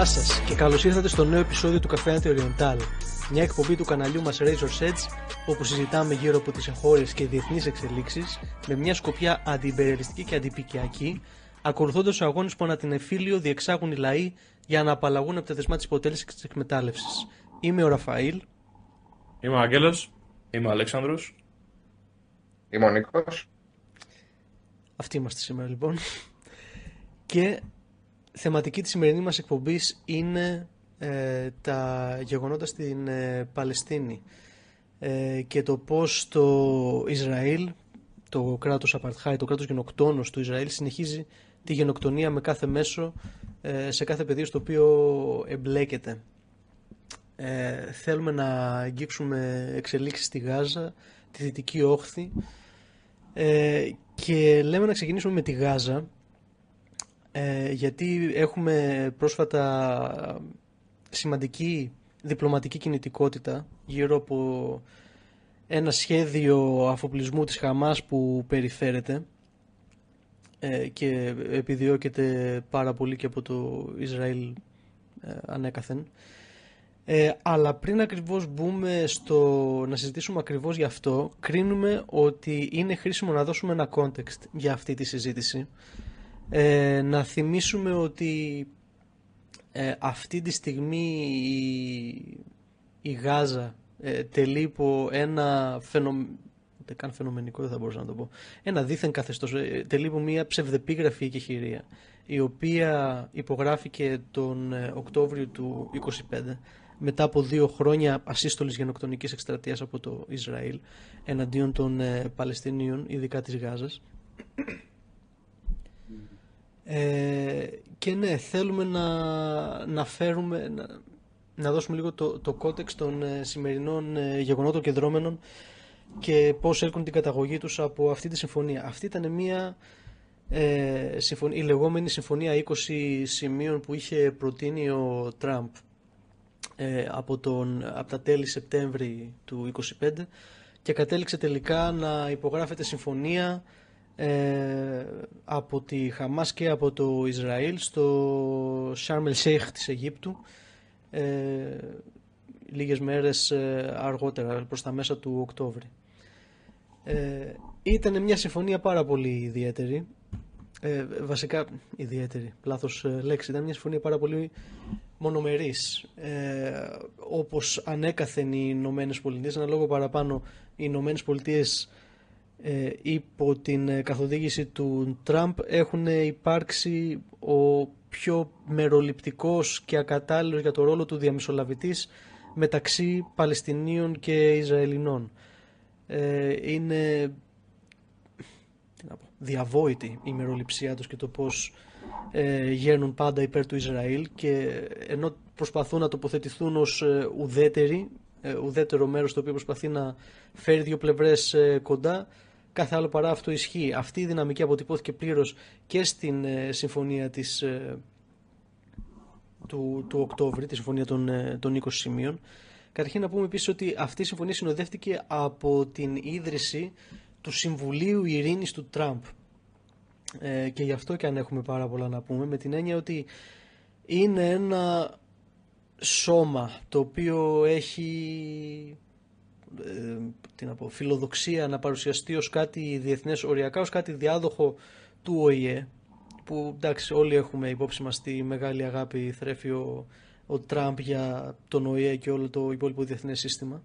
Γεια σας και καλώς ήρθατε στο νέο επεισόδιο του Café Anti-Oriental, μια εκπομπή του καναλιού μας Razor's Edge, όπου συζητάμε γύρω από τις εγχώριες και διεθνείς εξελίξεις με μια σκοπιά αντιυμπεριαλιστική και αντιπικιακή, ακολουθώντας τους αγώνες που ανά την Εφήλιο διεξάγουν οι λαοί για να απαλλαγούν από τα δεσμά της υποτέλεσης και της εκμετάλλευσης. Είμαι ο Ραφαήλ. Είμαι ο Άγγελος. Είμαι ο Αλέξανδρος. Είμαι ο Νίκος. Αυτοί είμαστε σήμερα λοιπόν. Και θεματική της σημερινή μας εκπομπής είναι τα γεγονότα στην Παλαιστίνη και το πώς το Ισραήλ, το κράτος Απαρτχάι, το κράτος γενοκτόνος του Ισραήλ, συνεχίζει τη γενοκτονία με κάθε μέσο σε κάθε πεδίο στο οποίο εμπλέκεται. Θέλουμε να αγγίξουμε εξελίξεις στη Γάζα, τη Δυτική Όχθη, και λέμε να ξεκινήσουμε με τη Γάζα, γιατί έχουμε πρόσφατα σημαντική διπλωματική κινητικότητα γύρω από ένα σχέδιο αφοπλισμού της Χαμάς που περιφέρεται και επιδιώκεται πάρα πολύ και από το Ισραήλ ανέκαθεν. Αλλά πριν ακριβώς μπούμε να συζητήσουμε ακριβώς γι' αυτό, κρίνουμε ότι είναι χρήσιμο να δώσουμε ένα context για αυτή τη συζήτηση. Να θυμίσουμε ότι αυτή τη στιγμή η Γάζα τελεί υπό ένα ούτε καν φαινομενικό, δεν θα μπορούσα να το πω, ένα δίθεν καθεστώς, τελεί υπό μια ψευδεπίγραφη εκεχηρία, η οποία υπογράφηκε τον Οκτώβριο του 2025 μετά από 2 χρόνια ασύστολης γενοκτονικής εκστρατείας από το Ισραήλ εναντίον των Παλαιστινίων, ειδικά της Γάζας. Και ναι, θέλουμε να δώσουμε λίγο το context των σημερινών γεγονότων και δρόμενων και πώς έλκουν την καταγωγή τους από αυτή τη συμφωνία. Αυτή ήταν μια η λεγόμενη συμφωνία 20 σημείων που είχε προτείνει ο Τραμπ από τα τέλη Σεπτέμβρη του 2025 και κατέληξε τελικά να υπογράφεται συμφωνία από τη Χαμάς και από το Ισραήλ στο Σαρμ ελ Σέιχ της Αιγύπτου λίγες μέρες αργότερα, προς τα μέσα του Οκτώβρη. Ήταν μια συμφωνία πάρα πολύ ιδιαίτερη, βασικά ιδιαίτερη, λάθος λέξη, ήταν μια συμφωνία πάρα πολύ μονομερής, όπως ανέκαθεν οι Ηνωμένες Πολιτείες, ένα λόγο παραπάνω οι Ηνωμένες Πολιτείες υπό την καθοδήγηση του Τραμπ έχουν υπάρξει ο πιο μεροληπτικός και ακατάλληλος για το ρόλο του διαμεσολαβητής μεταξύ Παλαιστινίων και Ισραηλινών. Είναι διαβόητη η μεροληψία τους και το πώς γέρνουν πάντα υπέρ του Ισραήλ, και ενώ προσπαθούν να τοποθετηθούν ως ουδέτερο μέρος το οποίο προσπαθεί να φέρει 2 πλευρές κοντά, κάθε άλλο παρά αυτό ισχύει. Αυτή η δυναμική αποτυπώθηκε πλήρως και στην συμφωνία του Οκτώβρη, τη συμφωνία των 20 σημείων. Καταρχήν να πούμε επίσης ότι αυτή η συμφωνία συνοδεύτηκε από την ίδρυση του Συμβουλίου Ειρήνης του Τραμπ, και γι' αυτό και αν έχουμε πάρα πολλά να πούμε, με την έννοια ότι είναι ένα σώμα το οποίο έχει φιλοδοξία να παρουσιαστεί ως κάτι διεθνές, οριακά ως κάτι διάδοχο του ΟΗΕ, που εντάξει όλοι έχουμε υπόψη μας τη μεγάλη αγάπη θρέφει ο Τραμπ για τον ΟΗΕ και όλο το υπόλοιπο διεθνές σύστημα.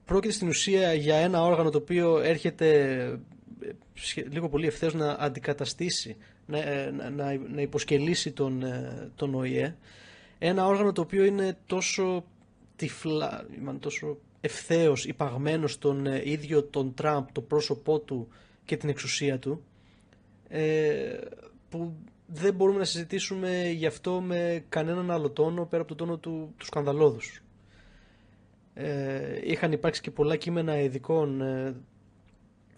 Πρόκειται στην ουσία για ένα όργανο το οποίο έρχεται λίγο πολύ ευθέως να αντικαταστήσει, να υποσκελίσει τον ΟΗΕ, ένα όργανο το οποίο είναι τόσο τόσο ευθέως υπαγμένο στον ίδιο τον Τραμπ, το πρόσωπό του και την εξουσία του, που δεν μπορούμε να συζητήσουμε γι' αυτό με κανέναν άλλο τόνο πέρα από τον τόνο του σκανδαλώδους. Είχαν υπάρξει και πολλά κείμενα ειδικών,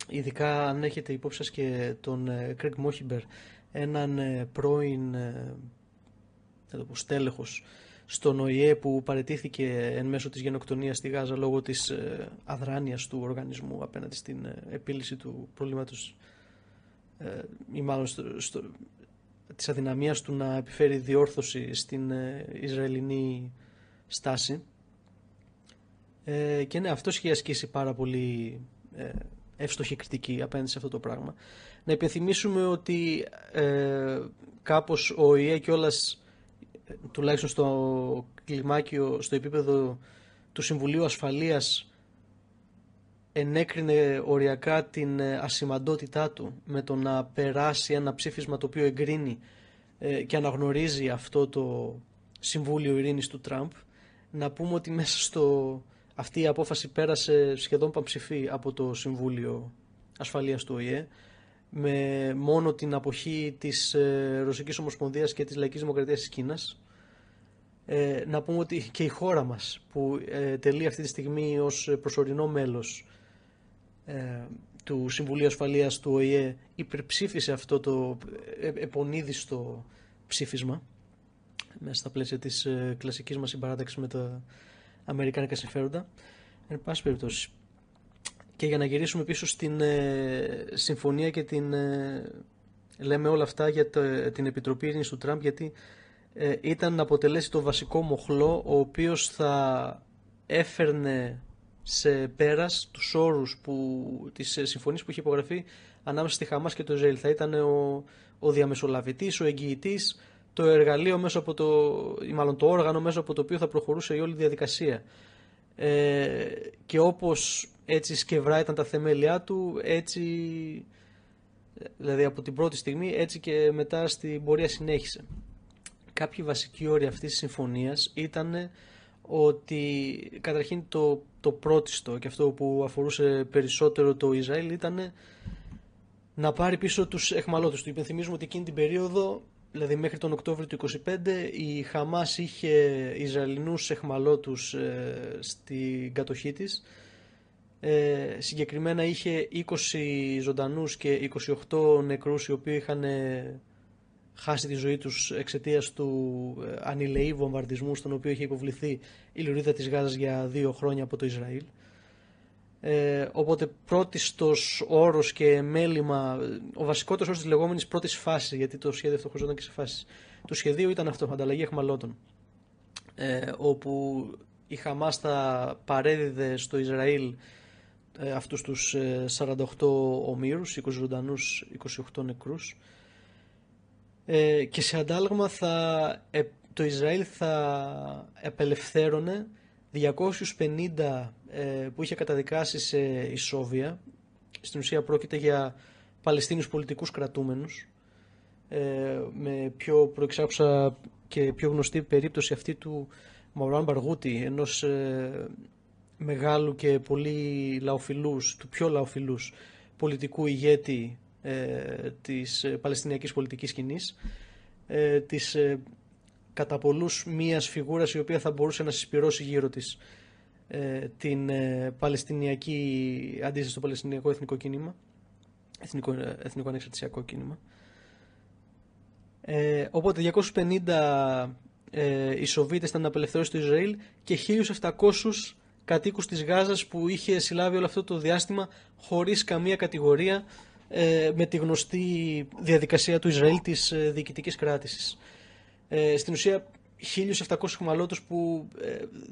ειδικά αν έχετε υπόψη σας και τον Κρέγκ Μόχιμπερ, έναν πρώην στέλεχος στον ΟΗΕ που παραιτήθηκε εν μέσω της γενοκτονίας στη Γάζα λόγω της αδράνειας του οργανισμού απέναντι στην επίλυση του προβλήματος, ή μάλλον της αδυναμίας του να επιφέρει διόρθωση στην Ισραηλινή στάση. Και ναι, αυτός είχε ασκήσει πάρα πολύ εύστοχη κριτική απέναντι σε αυτό το πράγμα. Να υπενθυμίσουμε ότι κάπως ο ΟΗΕ κιόλας, τουλάχιστον στο κλιμάκιο, στο επίπεδο του Συμβουλίου Ασφαλείας, ενέκρινε οριακά την ασημαντότητά του με το να περάσει ένα ψήφισμα το οποίο εγκρίνει και αναγνωρίζει αυτό το Συμβούλιο Ειρήνης του Τραμπ. Να πούμε ότι μέσα αυτή η απόφαση πέρασε σχεδόν πανψηφή από το Συμβούλιο Ασφαλείας του ΟΗΕ, με μόνο την αποχή της Ρωσικής Ομοσπονδίας και της Λαϊκής Δημοκρατίας της Κίνας. Να πούμε ότι και η χώρα μας, που τελεί αυτή τη στιγμή ως προσωρινό μέλος του Συμβουλίου Ασφαλείας του ΟΗΕ, υπερψήφισε αυτό το επονίδιστο ψήφισμα μέσα στα πλαίσια της κλασικής μας συμπαράταξης με τα αμερικάνικα συμφέροντα. Εν πάση περιπτώσει, και για να γυρίσουμε πίσω στην συμφωνία και λέμε όλα αυτά για την Επιτροπή Ειρήνης του Τραμπ, γιατί ήταν να αποτελέσει το βασικό μοχλό ο οποίος θα έφερνε σε πέρας τους όρους της συμφωνίας που είχε υπογραφεί ανάμεσα στη Χαμάς και το Ισραήλ. Θα ήταν ο διαμεσολαβητής, ο εγγυητής, το εργαλείο μέσα από το όργανο μέσα από το οποίο θα προχωρούσε η όλη διαδικασία. Και όπως έτσι σκευρά ήταν τα θεμέλια του, έτσι, δηλαδή από την πρώτη στιγμή, έτσι και μετά στην πορεία συνέχισε. Κάποιοι βασικοί όροι αυτής της συμφωνίας ήταν ότι καταρχήν το πρώτιστο, και αυτό που αφορούσε περισσότερο το Ισραήλ, ήταν να πάρει πίσω τους εχμαλώτους του. Υπενθυμίζουμε ότι εκείνη την περίοδο, δηλαδή μέχρι τον Οκτώβριο του 2025, η Χαμάς είχε Ισραηλινούς εχμαλώτους στην κατοχή της. Συγκεκριμένα είχε 20 ζωντανούς και 28 νεκρούς, οι οποίοι είχαν χάσει τη ζωή τους εξαιτίας του ανηλεή βομβαρδισμού στον οποίο είχε υποβληθεί η λωρίδα της Γάζας για 2 χρόνια από το Ισραήλ. Οπότε πρώτιστος όρος και μέλημα, ο βασικότερος όρος της λεγόμενης πρώτης φάσης, γιατί το σχέδιο αυτό χωριζόταν και σε φάσεις του σχεδίου, ήταν αυτό, ανταλλαγή εχμαλώτων, όπου η Χαμάς θα παρέδιδε στο Ισραήλ αυτούς τους 48 ομήρους, 20 ζωντανούς, 28 νεκρούς, και σε αντάλλαγμα το Ισραήλ θα απελευθέρωνε 250 που είχε καταδικάσει σε ισόβια. Στην ουσία πρόκειται για Παλαιστίνιους πολιτικούς κρατούμενους, με πιο προεξάρχουσα και πιο γνωστή περίπτωση αυτή του Μαουράν Μπαργούτη, ενός μεγάλου και πολύ λαοφιλούς, του πιο λαοφιλούς πολιτικού ηγέτη της Παλαιστινιακής πολιτικής σκηνής, της κατά πολλούς μίας φιγούρας η οποία θα μπορούσε να συσπυρώσει γύρω της την Παλαιστινιακή αντίσταση στο Παλαιστινιακό εθνικό κίνημα, εθνικό ανεξαρτησιακό κίνημα. Οπότε 250 Ισοβίτες ήταν να απελευθερώσει το Ισραήλ και 1.700 κατοίκους της Γάζας που είχε συλλάβει όλο αυτό το διάστημα χωρίς καμία κατηγορία, με τη γνωστή διαδικασία του Ισραήλ της διοικητικής κράτησης. Στην ουσία 1.700 εχμαλώτους που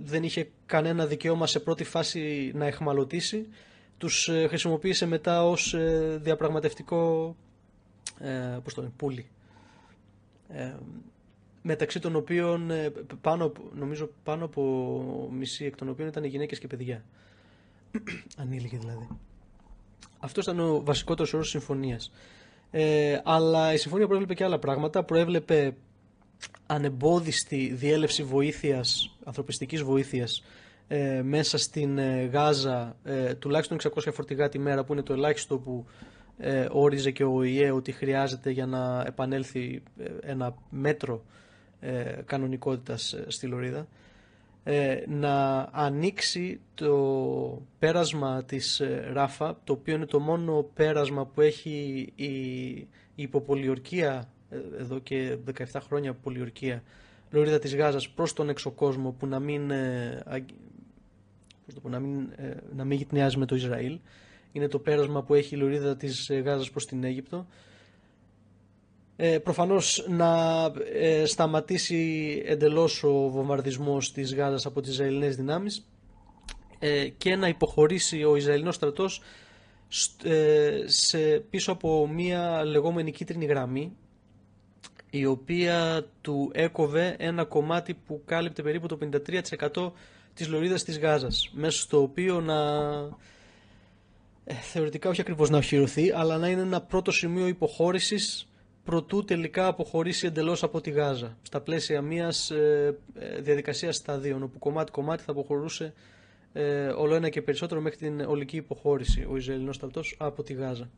δεν είχε κανένα δικαίωμα σε πρώτη φάση να εχμαλωτήσει, τους χρησιμοποίησε μετά ως διαπραγματευτικό πούλι, μεταξύ των οποίων νομίζω πάνω από μισή εκ των οποίων ήταν γυναίκες και παιδιά, ανήλικοι δηλαδή. Αυτό ήταν ο βασικότερος όρος της συμφωνίας. Αλλά η συμφωνία προέβλεπε και άλλα πράγματα. Προέβλεπε ανεμπόδιστη διέλευση βοήθειας, ανθρωπιστικής βοήθειας, μέσα στην Γάζα, τουλάχιστον 600 φορτηγά τη μέρα, που είναι το ελάχιστο που όριζε και ο ΟΗΕ ότι χρειάζεται για να επανέλθει ένα μέτρο κανονικότητας στη λωρίδα. Να ανοίξει το πέρασμα της Ράφα, το οποίο είναι το μόνο πέρασμα που έχει η υποπολιορκία εδώ και 17 χρόνια, πολιορκία λωρίδα της Γάζας προς τον εξωκόσμο, που να μην γυτνιάζει με το Ισραήλ. Είναι το πέρασμα που έχει η λωρίδα της Γάζας προς την Αίγυπτο. Προφανώς να σταματήσει εντελώς ο βομβαρδισμός της Γάζας από τις Ισραηλινές δυνάμεις και να υποχωρήσει ο Ισραηλινός στρατός πίσω από μια λεγόμενη κίτρινη γραμμή, η οποία του έκοβε ένα κομμάτι που κάλυπτε περίπου το 53% της λωρίδας της Γάζας, μέσα στο οποίο θεωρητικά όχι ακριβώς να οχυρωθεί, αλλά να είναι ένα πρώτο σημείο υποχώρησης προτού τελικά αποχωρήσει εντελώς από τη Γάζα, στα πλαίσια μιας διαδικασίας σταδίων, όπου κομμάτι-κομμάτι θα αποχωρούσε όλο ένα και περισσότερο μέχρι την ολική υποχώρηση ο Ισραηλινός στρατός από τη Γάζα.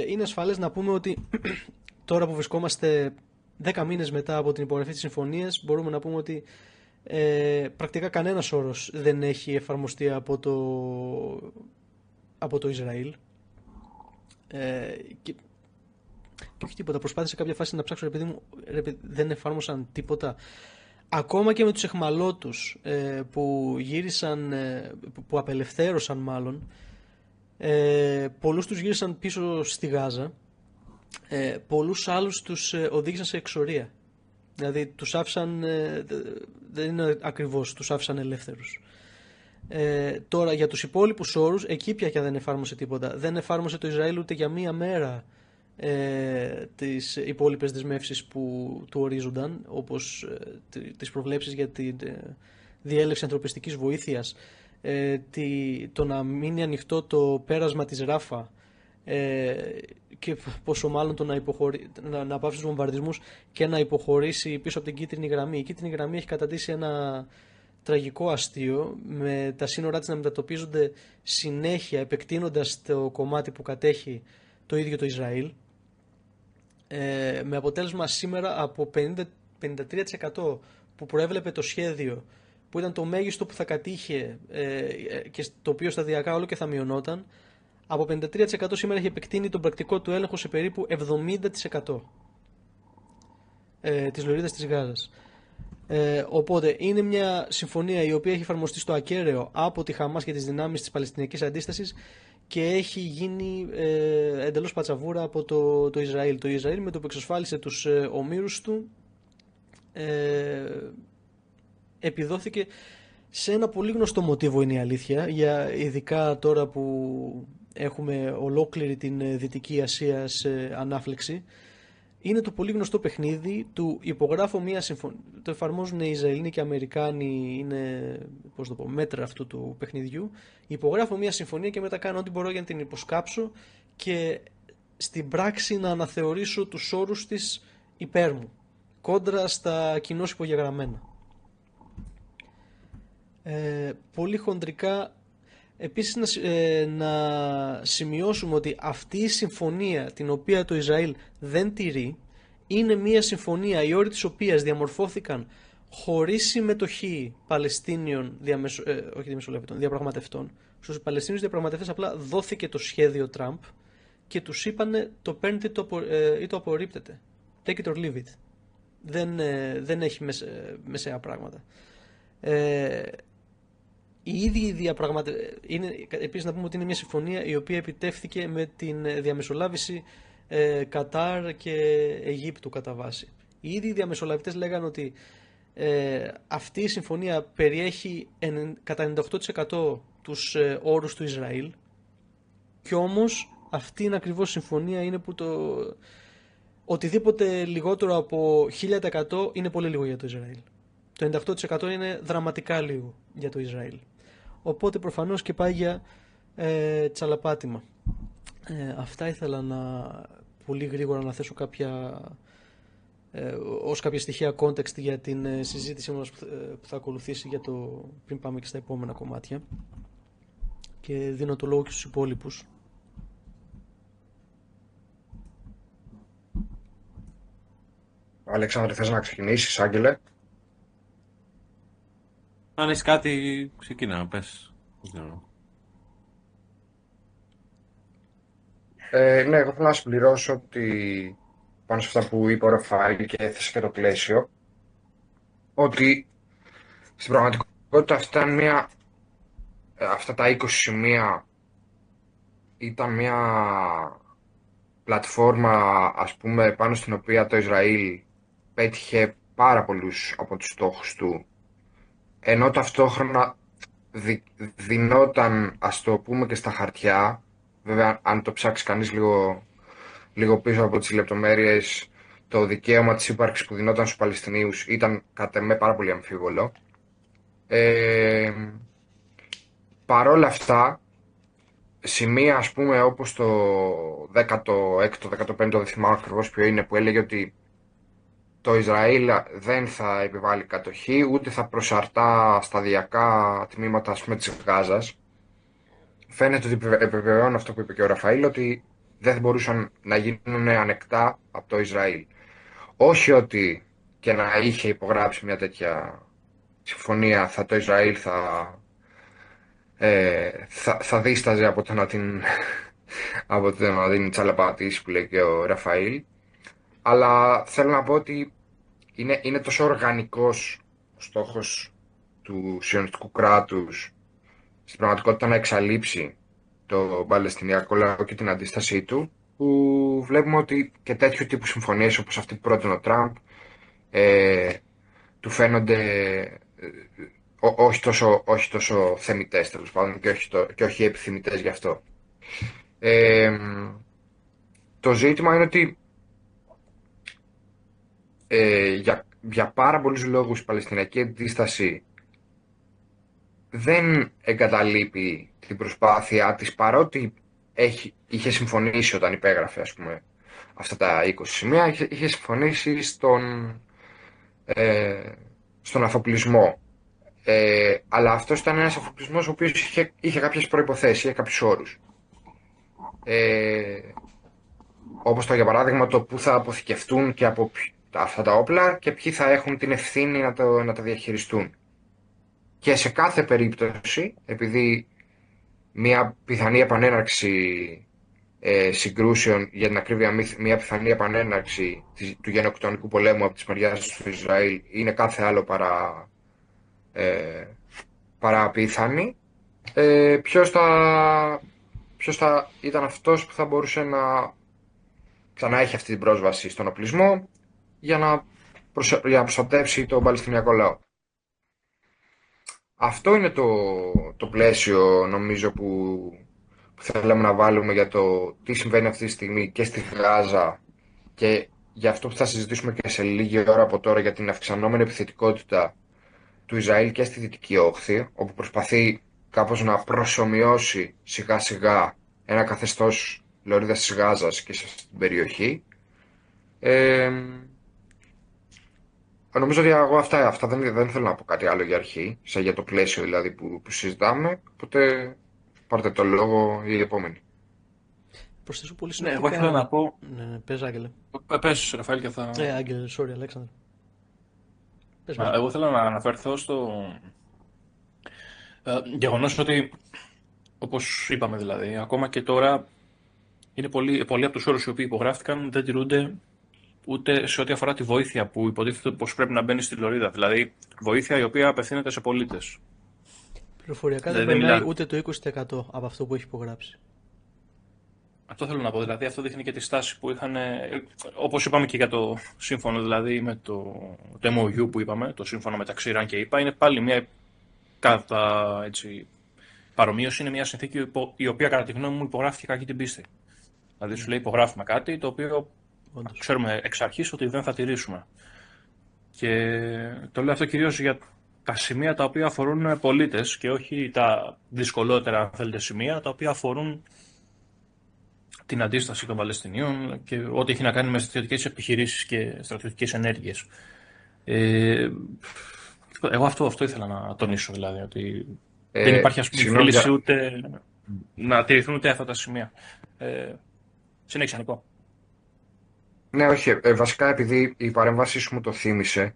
Είναι ασφαλές να πούμε ότι τώρα που βρισκόμαστε 10 μήνες μετά από την υπογραφή της συμφωνίας, μπορούμε να πούμε ότι πρακτικά κανένας όρος δεν έχει εφαρμοστεί από το Ισραήλ. Και όχι τίποτα. Προσπάθησα σε κάποια φάση να ψάξω, επειδή δεν εφάρμοσαν τίποτα. Ακόμα και με τους εχμαλώτους που γύρισαν, που απελευθέρωσαν μάλλον, πολλούς τους γύρισαν πίσω στη Γάζα, πολλούς άλλους τους οδήγησαν σε εξορία. Δηλαδή τους άφησαν, δεν είναι ακριβώς, τους άφησαν ελεύθερους. Τώρα για τους υπόλοιπους όρους, εκεί πια και δεν εφάρμοσε τίποτα. Δεν εφάρμοσε το Ισραήλ ούτε για μία μέρα τις υπόλοιπες δεσμεύσεις που του ορίζονταν, όπως τις προβλέψεις για τη διέλευση ανθρωπιστικής βοήθειας, το να μείνει ανοιχτό το πέρασμα της Ράφα, και πόσο μάλλον το να πάψει τους βομβαρδισμούς και να υποχωρήσει πίσω από την κίτρινη γραμμή. Η κίτρινη γραμμή έχει καταντήσει ένα τραγικό αστείο, με τα σύνορά της να μετατοπίζονται συνέχεια, επεκτείνοντας το κομμάτι που κατέχει το ίδιο το Ισραήλ, με αποτέλεσμα σήμερα από 53% που προέβλεπε το σχέδιο, που ήταν το μέγιστο που θα κατήχε και το οποίο σταδιακά όλο και θα μειωνόταν, από 53% σήμερα έχει επεκτείνει τον πρακτικό του έλεγχο σε περίπου 70% της λωρίδας της Γάζας. Οπότε είναι μια συμφωνία η οποία έχει εφαρμοστεί στο ακέραιο από τη Χαμάς και τις δυνάμεις της Παλαιστινιακής Αντίστασης και έχει γίνει εντελώς πατσαβούρα από το Ισραήλ. Το Ισραήλ, με το που εξασφάλισε τους ομήρους του, επιδόθηκε σε ένα πολύ γνωστό μοτίβο, είναι η αλήθεια, ειδικά τώρα που έχουμε ολόκληρη την Δυτική Ασία σε ανάφλεξη. Είναι το πολύ γνωστό παιχνίδι του υπογράφω μια συμφωνία. Το εφαρμόζουν οι Ισραηλοί και οι Αμερικάνοι, είναι μέτρα αυτού του παιχνιδιού. Υπογράφω μια συμφωνία και μετά κάνω ό,τι μπορώ για να την υποσκάψω και στην πράξη να αναθεωρήσω τους όρους της υπέρ μου, κόντρα στα κοινώς υπογεγραμμένα. Πολύ χοντρικά επίσης να σημειώσουμε ότι αυτή η συμφωνία, την οποία το Ισραήλ δεν τηρεί, είναι μια συμφωνία οι όροι της οποίας διαμορφώθηκαν χωρίς συμμετοχή Παλαιστίνιων διαπραγματευτών. Στους Παλαιστίνιους διαπραγματευτές απλά δόθηκε το σχέδιο Τραμπ και τους είπανε το παίρνετε ή το απορρίπτετε. Take it or leave it. Δεν έχει μεσαία πράγματα. Οι ίδιοι επίσης να πούμε ότι είναι μια συμφωνία η οποία επιτεύχθηκε με την διαμεσολάβηση Κατάρ και Αιγύπτου κατά βάση. Οι ίδιοι διαμεσολαβητές λέγανε ότι αυτή η συμφωνία περιέχει κατά 98% τους όρους του Ισραήλ, και όμως αυτή είναι ακριβώς συμφωνία είναι που οτιδήποτε λιγότερο από 1000% είναι πολύ λίγο για το Ισραήλ. Το 98% είναι δραματικά λίγο για το Ισραήλ. Οπότε προφανώς και πάει για τσαλαπάτημα. Αυτά ήθελα πολύ γρήγορα να θέσω ως κάποια στοιχεία context για την συζήτησή μας που θα ακολουθήσει πριν πάμε και στα επόμενα κομμάτια. Και δίνω το λόγο και στους υπόλοιπους. Αλέξανδρε, θες να ξεκινήσεις, Άγγελε? Αν έχεις κάτι, ξεκινά, πες. Ναι, εγώ θέλω να συμπληρώσω ότι πάνω σε αυτά που είπε ο Ραφαήλ και έθεσε και το πλαίσιο, ότι στην πραγματικότητα αυτά τα 20 σημεία ήταν μια πλατφόρμα, ας πούμε, πάνω στην οποία το Ισραήλ πέτυχε πάρα πολλούς από τους στόχους του, ενώ ταυτόχρονα δινόταν, ας το πούμε, και στα χαρτιά. Βέβαια, αν το ψάξει κανείς λίγο πίσω από τις λεπτομέρειες, το δικαίωμα της ύπαρξης που δινόταν στους Παλαιστινίους ήταν κατά με πάρα πολύ αμφίβολο. Ε, Παρόλα αυτά, σημεία, ας πούμε, όπως το 16ο, 15ο, δεν θυμάμαι ακριβώς ποιο είναι, που έλεγε ότι το Ισραήλ δεν θα επιβάλλει κατοχή, ούτε θα προσαρτά σταδιακά τμήματα, ας πούμε, της Γάζας. Φαίνεται ότι επιβεβαιώνει αυτό που είπε και ο Ραφαήλ, ότι δεν μπορούσαν να γίνουν ανεκτά από το Ισραήλ. Όχι ότι και να είχε υπογράψει μια τέτοια συμφωνία, το Ισραήλ θα δίσταζε από το να την, από το να την τσαλαπατήσει, που λέει και ο Ραφαήλ. Αλλά θέλω να πω ότι είναι τόσο οργανικός ο στόχος του σιωνιστικού κράτους στην πραγματικότητα να εξαλείψει το Παλαιστινιακό λαό και την αντίστασή του, που βλέπουμε ότι και τέτοιου τύπου συμφωνίες όπως αυτή που πρότεινε ο Τραμπ ε, του φαίνονται όχι τόσο θεμιτές, τέλος πάντων, και όχι επιθυμητές γι' αυτό. Ε, το ζήτημα είναι ότι για πάρα πολλούς λόγους η Παλαιστινιακή αντίσταση δεν εγκαταλείπει την προσπάθειά της, παρότι είχε συμφωνήσει όταν υπέγραφε, ας πούμε, αυτά τα 20 σημεία, είχε συμφωνήσει στον αφοπλισμό. Αλλά αυτός ήταν ένας αφοπλισμός ο οποίος είχε κάποιες προϋποθέσεις, είχε κάποιους όρους. Όπως για παράδειγμα το που θα αποθηκευτούν και από αυτά τα όπλα και ποιοι θα έχουν την ευθύνη να τα διαχειριστούν. Και σε κάθε περίπτωση, επειδή μια πιθανή επανέναρξη συγκρούσεων, για την ακρίβεια μια πιθανή επανέναρξη του γενοκτονικού πολέμου από τις μεριάς του Ισραήλ είναι κάθε άλλο παρά απίθανη, ποιος θα ήταν αυτός που θα μπορούσε να ξανά έχει αυτή την πρόσβαση στον οπλισμό για να προστατεύσει τον Παλαιστινιακό λαό. Αυτό είναι το πλαίσιο, νομίζω, που θέλαμε να βάλουμε για το τι συμβαίνει αυτή τη στιγμή και στη Γάζα, και για αυτό που θα συζητήσουμε και σε λίγη ώρα από τώρα, για την αυξανόμενη επιθετικότητα του Ισραήλ και στη Δυτική Όχθη, όπου προσπαθεί κάπως να προσομοιώσει σιγά σιγά ένα καθεστώς λωρίδας της Γάζας και στην περιοχή. Νομίζω ότι εγώ αυτά δεν θέλω να πω κάτι άλλο για αρχή, για το πλαίσιο δηλαδή που συζητάμε, οπότε πάρτε το λόγο οι επόμενοι. Προσθέσω πολύ Ναι, συνοπτικά. εγώ ήθελα να πω. Ναι, πες, Άγγελε. Πες, Ραφαήλ, και θα. Άγγελε, sorry, Αλέξανδρε. Πες. Εγώ ήθελα να αναφερθώ στο γεγονός ότι, όπως είπαμε δηλαδή, ακόμα και τώρα είναι πολλοί από τους όρους οι οποίοι υπογράφηκαν δεν τηρούνται ούτε σε ό,τι αφορά τη βοήθεια που υποτίθεται πως πρέπει να μπαίνει στη Λωρίδα. Δηλαδή, βοήθεια η οποία απευθύνεται σε πολίτες. Πληροφοριακά δεν Δηλαδή, περνάει ούτε το 20% από αυτό που έχει υπογράψει. Αυτό θέλω να πω. Δηλαδή, αυτό δείχνει και τη στάση που είχαν, όπως είπαμε και για το σύμφωνο, δηλαδή με το MOU που είπαμε, το σύμφωνο μεταξύ Ιράν και ΗΠΑ, είναι πάλι μια παρομοίωση, είναι μια συνθήκη η οποία κατά τη γνώμη μου υπογράφηκε κακή την πίστη. Δηλαδή, σου λέει υπογράφουμε κάτι το οποίο Όντως. ξέρουμε εξ αρχής ότι δεν θα τηρήσουμε. Και το λέω αυτό κυρίως για τα σημεία τα οποία αφορούν πολίτες και όχι τα δυσκολότερα, αν θέλετε, σημεία τα οποία αφορούν την αντίσταση των Παλαιστινίων και ό,τι έχει να κάνει με στρατιωτικές επιχειρήσεις και στρατιωτικές ενέργειες. Εγώ αυτό ήθελα να τονίσω, δηλαδή, ότι δεν υπάρχει, ας πούμε, θέληση ούτε να τηρηθούν ούτε αυτά τα σημεία. Συνέχισα, Νικό. Ναι, όχι, βασικά επειδή η παρέμβασή σου μου το θύμισε,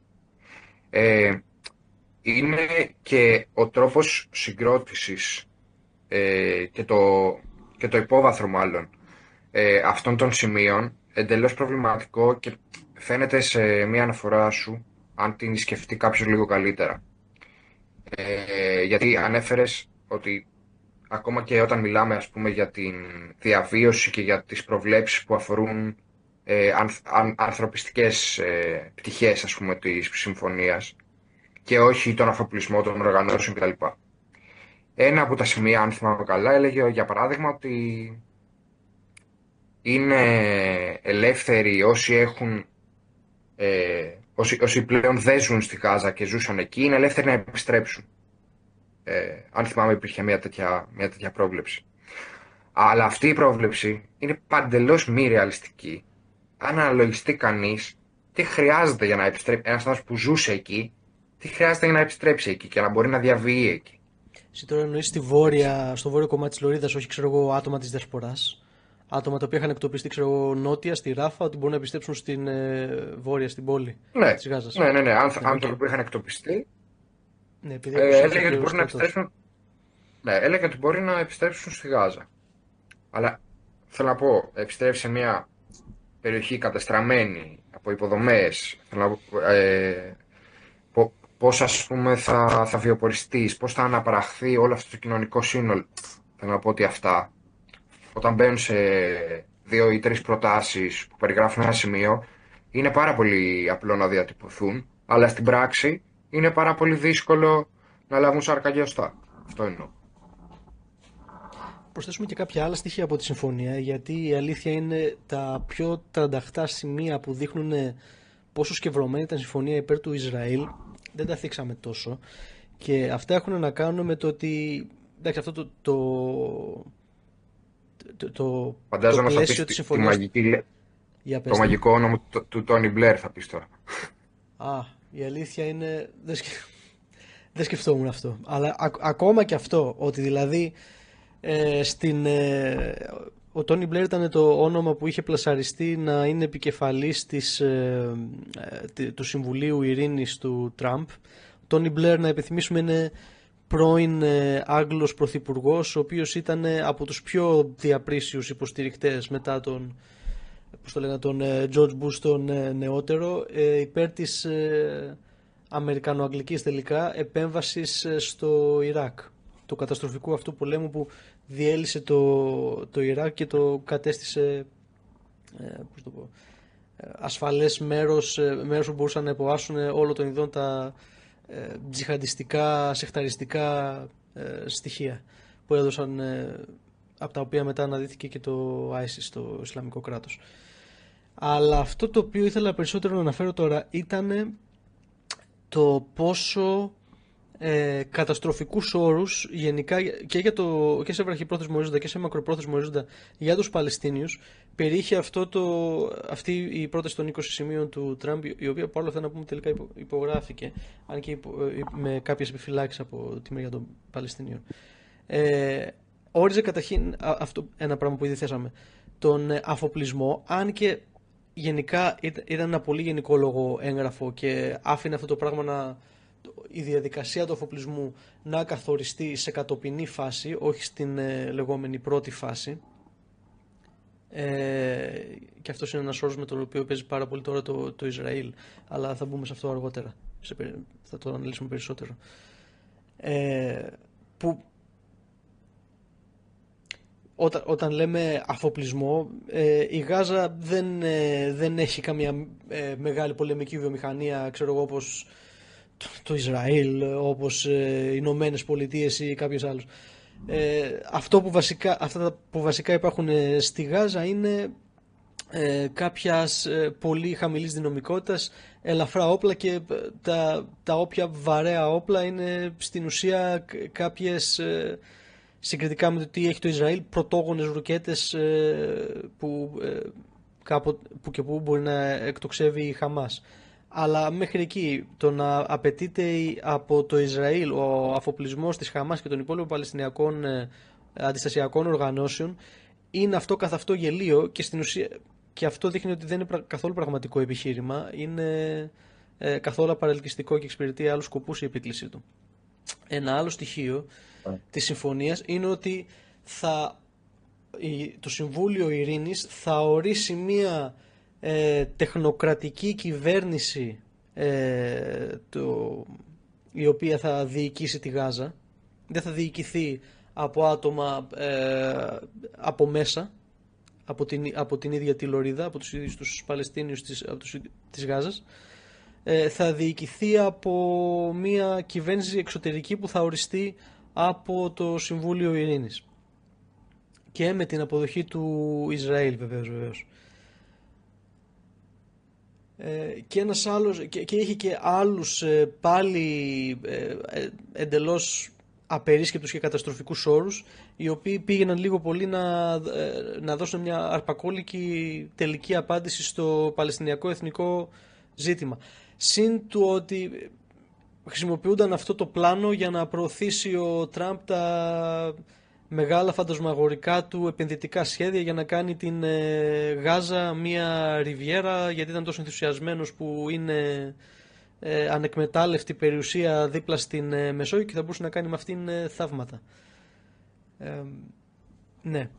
είναι και ο τρόπος συγκρότησης και το υπόβαθρο μάλλον αυτών των σημείων εντελώς προβληματικό, και φαίνεται σε μία αναφορά σου, αν την σκεφτεί κάποιος λίγο καλύτερα. Γιατί ανέφερες ότι ακόμα και όταν μιλάμε ας πούμε για την διαβίωση και για τις προβλέψεις που αφορούν ανθρωπιστικές πτυχές ας πούμε της συμφωνίας και όχι τον αφοπλισμό των οργανώσεων κτλ. Ένα από τα σημεία, αν θυμάμαι καλά, έλεγε για παράδειγμα ότι είναι ελεύθεροι όσοι έχουν όσοι πλέον δεν ζουν στη Γάζα και ζούσαν εκεί, είναι ελεύθεροι να επιστρέψουν. Αν θυμάμαι υπήρχε μια τέτοια πρόβλεψη. Αλλά αυτή η πρόβλεψη είναι παντελώς μη ρεαλιστική. Αν αναλογιστεί κανείς τι χρειάζεται για να επιστρέψει, ένας άνθρωπος που ζούσε εκεί, τι χρειάζεται για να επιστρέψει εκεί και να μπορεί να διαβιεί εκεί. Εσύ τώρα εννοείς στο βόρειο κομμάτι της Λωρίδας, όχι ξέρω εγώ άτομα της Διασποράς. Άτομα τα οποία είχαν εκτοπιστεί ξέρω εγώ νότια στη Ράφα, ότι μπορούν να επιστρέψουν στην βόρεια, στην πόλη της Γάζας. Ναι. Άνθρωποι που είχαν εκτοπιστεί. Ναι, επειδή έλεγε ότι μπορεί να επιστρέψουν. Ναι, έλεγε ότι μπορεί να επιστρέψουν στη Γάζα. Αλλά θέλω να πω, επιστρέψει σε μια περιοχή κατεστραμμένη από υποδομές. Θέλω να πω, πώς ας πούμε θα βιοποριστείς, πώς θα αναπαραχθεί όλο αυτό το κοινωνικό σύνολο. Θέλω να πω ότι αυτά, όταν μπαίνουν σε 2 ή 3 προτάσεις που περιγράφουν ένα σημείο, είναι πάρα πολύ απλό να διατυπωθούν, αλλά στην πράξη είναι πάρα πολύ δύσκολο να λάβουν σάρκα και οστά. Αυτό εννοώ. Προσθέσουμε και κάποια άλλα στοιχεία από τη συμφωνία, γιατί η αλήθεια είναι τα πιο τρανταχτά σημεία που δείχνουν πόσο σκευρωμένη ήταν η συμφωνία υπέρ του Ισραήλ, δεν τα θίξαμε τόσο. Και αυτά έχουν να κάνουν με το ότι, εντάξει, αυτό το φαντάζομαι θα πεις της συμφωνίας... το μαγικό όνομα του Τόνι Μπλερ θα πεις τώρα. Η αλήθεια είναι, δεν σκεφτόμουν αυτό. Αλλά ακόμα και αυτό, ότι δηλαδή ο Τόνι Μπλερ ήταν το όνομα που είχε πλασαριστεί να είναι επικεφαλής του Συμβουλίου Ειρήνης του Τραμπ. Ο Τόνι Μπλερ, να επιθυμίσουμε, είναι πρώην Άγγλος πρωθυπουργός, ο οποίος ήταν από τους πιο διαπρίσιους υποστηρικτές μετά τον George Bush τον νεότερο, υπέρ της αμερικανοαγγλικής τελικά επέμβασης στο Ιράκ, του καταστροφικού αυτού πολέμου που διέλυσε το Ιράκ και το κατέστησε ασφαλές μέρος που μπορούσαν να υποάσουν όλο των ειδών τα τζιχαντιστικά, σεχταριστικά στοιχεία που έδωσαν, από τα οποία μετά αναδύθηκε και το ISIS, το Ισλαμικό κράτος. Αλλά αυτό το οποίο ήθελα περισσότερο να αναφέρω τώρα ήταν το πόσο καταστροφικούς όρους γενικά και σε βραχυπρόθεσμο ορίζοντα και σε μακροπρόθεσμο ορίζοντα για τους Παλαιστίνιους περιείχε αυτή η πρόταση των 20 σημείων του Τραμπ, η οποία παρόλα αυτά να πούμε τελικά υπογράφηκε, αν και με κάποιες επιφυλάξεις από τη μεριά των Παλαιστινίων. Όριζε καταρχήν αυτό ένα πράγμα που ήδη θέσαμε, τον αφοπλισμό, αν και γενικά ήταν ένα πολύ γενικόλογο έγγραφο και άφηνε αυτό το πράγμα η διαδικασία του αφοπλισμού να καθοριστεί σε κατοπινή φάση, όχι στην λεγόμενη πρώτη φάση. Και αυτός είναι ένας όρος με τον οποίο παίζει πάρα πολύ τώρα το Ισραήλ, αλλά θα μπούμε σε αυτό αργότερα, θα το αναλύσουμε περισσότερο. Που όταν λέμε αφοπλισμό, η Γάζα δεν έχει καμία μεγάλη πολεμική βιομηχανία, ξέρω εγώ, όπως το Ισραήλ, όπως οι Ηνωμένες Πολιτείες ή κάποιος άλλος. Αυτά που βασικά υπάρχουν στη Γάζα είναι κάποιας πολύ χαμηλής δυναμικότητας ελαφρά όπλα, και τα όποια βαρέα όπλα είναι στην ουσία κάποιες, συγκριτικά με το τι έχει το Ισραήλ, πρωτόγονες ρουκέτες που και που μπορεί να εκτοξεύει η Χαμάς. Αλλά μέχρι εκεί το να απαιτείται από το Ισραήλ ο αφοπλισμός της Χαμάς και των υπόλοιπων παλαιστινιακών αντιστασιακών οργανώσεων είναι αυτό καθ' αυτό γελίο, και στην ουσία και αυτό δείχνει ότι δεν είναι καθόλου πραγματικό επιχείρημα, είναι καθόλου παρελκυστικό και εξυπηρετεί άλλους σκοπούς η επίκλησή του. Ένα άλλο στοιχείο της συμφωνίας είναι ότι το Συμβούλιο Ειρήνης θα ορίσει μία τεχνοκρατική κυβέρνηση η οποία θα διοικήσει τη Γάζα. Δεν θα διοικηθεί από άτομα από μέσα, από την ίδια τη Λωρίδα, από τους ίδιους τους Παλαιστίνιους της Γάζας, θα διοικηθεί από μια κυβέρνηση εξωτερική που θα οριστεί από το Συμβούλιο Ειρήνης και με την αποδοχή του Ισραήλ βεβαίως. Και ένας άλλος, και είχε και άλλους πάλι εντελώς απερίσκεπτους και καταστροφικούς όρους, οι οποίοι πήγαιναν λίγο πολύ να δώσουν μια αρπακόλικη τελική απάντηση στο Παλαιστινιακό εθνικό ζήτημα. Συν του ότι χρησιμοποιούνταν αυτό το πλάνο για να προωθήσει ο Τραμπ τα μεγάλα φαντασμαγορικά του επενδυτικά σχέδια για να κάνει την Γάζα μια ριβιέρα, γιατί ήταν τόσο ενθουσιασμένος που είναι ανεκμετάλλευτη περιουσία δίπλα στην Μεσόγειο και θα μπορούσε να κάνει με αυτήν θαύματα. Ναι.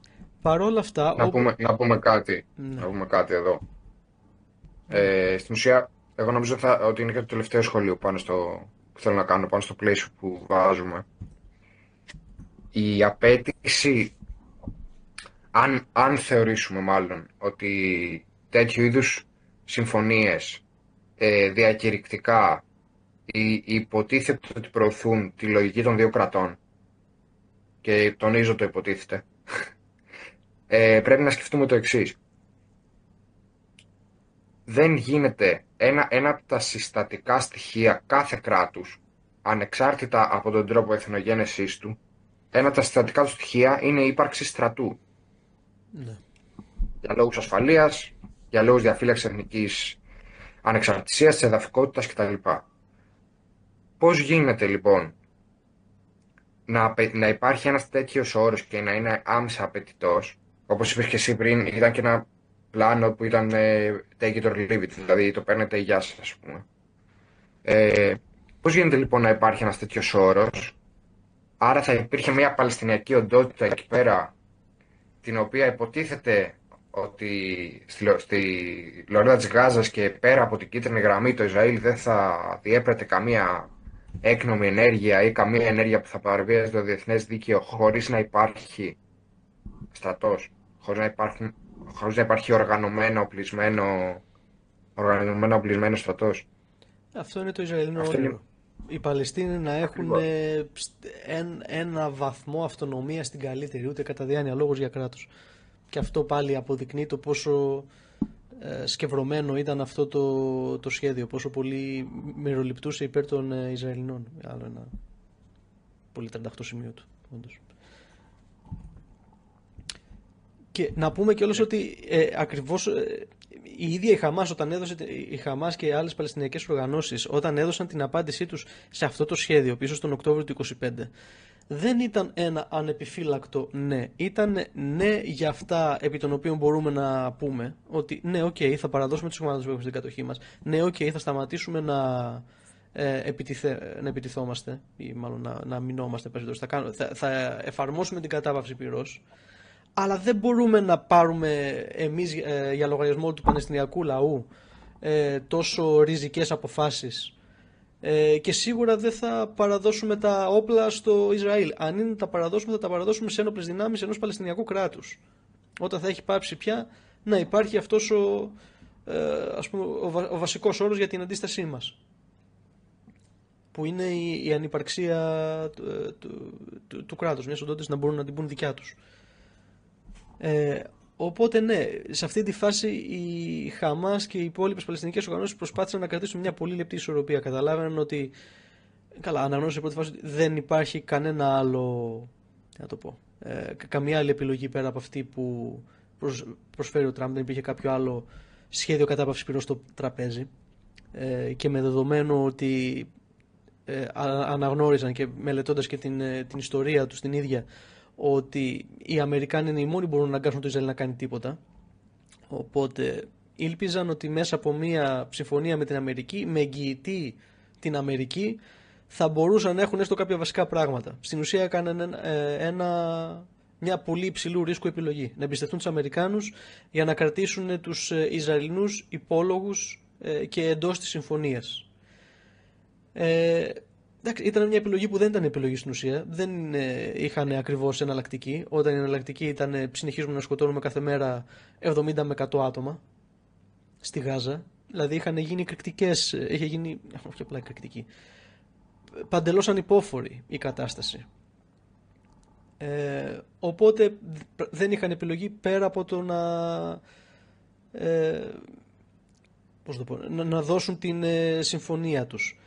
Παρόλα αυτά... Να πούμε κάτι. Ναι. Να πούμε κάτι εδώ. Στην ουσία, εγώ νομίζω ότι είναι και το τελευταίο σχόλιο που θέλω να κάνω πάνω στο πλαίσιο που βάζουμε. Η απέτηση, αν θεωρήσουμε μάλλον ότι τέτοιου είδους συμφωνίες διακηρυκτικά υποτίθεται ότι προωθούν τη λογική των δύο κρατών, και τονίζω το υποτίθεται, πρέπει να σκεφτούμε το εξής. Δεν γίνεται ένα από τα συστατικά στοιχεία κάθε κράτους, ανεξάρτητα από τον τρόπο εθνογένεσής του, ένα από τα συστατικά του στοιχεία είναι η ύπαρξη στρατού. Ναι. Για λόγους ασφαλείας, για λόγους διαφύλαξης εθνικής ανεξαρτησίας, της εδαφικότητας κτλ. Πώς γίνεται λοιπόν να υπάρχει ένας τέτοιος όρος και να είναι άμεσα απαιτητός? Όπως είπες και εσύ πριν, ήταν και ένα πλάνο που ήταν take it or leave it, δηλαδή το παίρνετε γεια σας, ας πούμε. Πώς γίνεται λοιπόν να υπάρχει ένας τέτοιος όρος? Άρα θα υπήρχε μια Παλαιστινιακή οντότητα εκεί πέρα, την οποία υποτίθεται ότι στη Λωρίδα της Γάζας και πέρα από την κίτρινη γραμμή το Ισραήλ δεν θα διέπρεπε καμία έκνομη ενέργεια ή καμία ενέργεια που θα παραβίαζε το διεθνές δίκαιο, χωρίς να υπάρχει στρατός, χωρίς να υπάρχει οργανωμένο οπλισμένο στρατός. Αυτό είναι το Ισραηλινό όνειρο. Οι Παλαιστίνοι να έχουν ένα βαθμό αυτονομία στην καλύτερη, ούτε κατά διάνοια λόγος για κράτος. Και αυτό πάλι αποδεικνύει το πόσο σκευρωμένο ήταν αυτό το σχέδιο, πόσο πολύ μεροληπτούσε υπέρ των Ισραηλινών. Άλλο ένα πολύ 38 σημείο του, όντως. Και να πούμε κιόλας ότι ακριβώς η ίδια η Χαμάς, η Χαμάς και οι άλλες παλαιστινιακές οργανώσεις, όταν έδωσαν την απάντησή τους σε αυτό το σχέδιο πίσω στον Οκτώβριο του 2025, δεν ήταν ένα ανεπιφύλακτο ναι. Ήταν ναι για αυτά επί των οποίων μπορούμε να πούμε ότι ναι, θα παραδώσουμε τις ομάδες που έχουμε στην κατοχή μας. Ναι, θα σταματήσουμε να επιτιθόμαστε ή μάλλον να μηνόμαστε. Θα εφαρμόσουμε την κατάπαυση πυρός. Αλλά δεν μπορούμε να πάρουμε εμείς για λογαριασμό του Παλαιστινιακού λαού τόσο ριζικές αποφάσεις, και σίγουρα δεν θα παραδώσουμε τα όπλα στο Ισραήλ. Αν είναι να τα παραδώσουμε, θα τα παραδώσουμε σε ένοπλες δυνάμεις ενός Παλαιστινιακού κράτους, όταν θα έχει πάψει πια να υπάρχει αυτός ο βασικός όρος για την αντίστασή μας, που είναι η ανυπαρξία του κράτους, μιας οντότητας να μπορούν να την πούν δικιά τους. Οπότε ναι, σε αυτή τη φάση η Χαμάς και οι υπόλοιπες παλαιστινικές οργανώσεις προσπάθησαν να κρατήσουν μια πολύ λεπτή ισορροπία. Καταλάβαιναν ότι, αναγνώρισε σε πρώτη φάση ότι δεν υπάρχει κανένα άλλο, καμία άλλη επιλογή πέρα από αυτή που προσφέρει ο Τραμπ. Δεν υπήρχε κάποιο άλλο σχέδιο κατάπαυσης πυρός στο τραπέζι, και με δεδομένο ότι αναγνώριζαν και μελετώντας και την ιστορία τους την ίδια, ότι οι Αμερικάνοι είναι οι μόνοι που μπορούν να αγκάσουν το Ισραήλ να κάνει τίποτα. Οπότε ήλπιζαν ότι μέσα από μια συμφωνία με την Αμερική, με εγγυητή την Αμερική, θα μπορούσαν να έχουν έστω κάποια βασικά πράγματα. Στην ουσία έκαναν μια πολύ υψηλού ρίσκου επιλογή. Να εμπιστευτούν τους Αμερικάνους για να κρατήσουν τους Ισραηλινούς υπόλογους και εντός της συμφωνίας. Εντάξει, ήταν μια επιλογή που δεν ήταν επιλογή στην ουσία. Δεν είχαν ακριβώς εναλλακτική. Όταν η εναλλακτική ήταν συνεχίζουμε να σκοτώνουμε κάθε μέρα 70 με 100 άτομα στη Γάζα. Δηλαδή είχαν γίνει εκρηκτικές, είχε γίνει, όχι απλά εκρηκτική, παντελώς ανυπόφορη η κατάσταση. Οπότε δεν είχαν επιλογή πέρα από το να δώσουν την συμφωνία τους.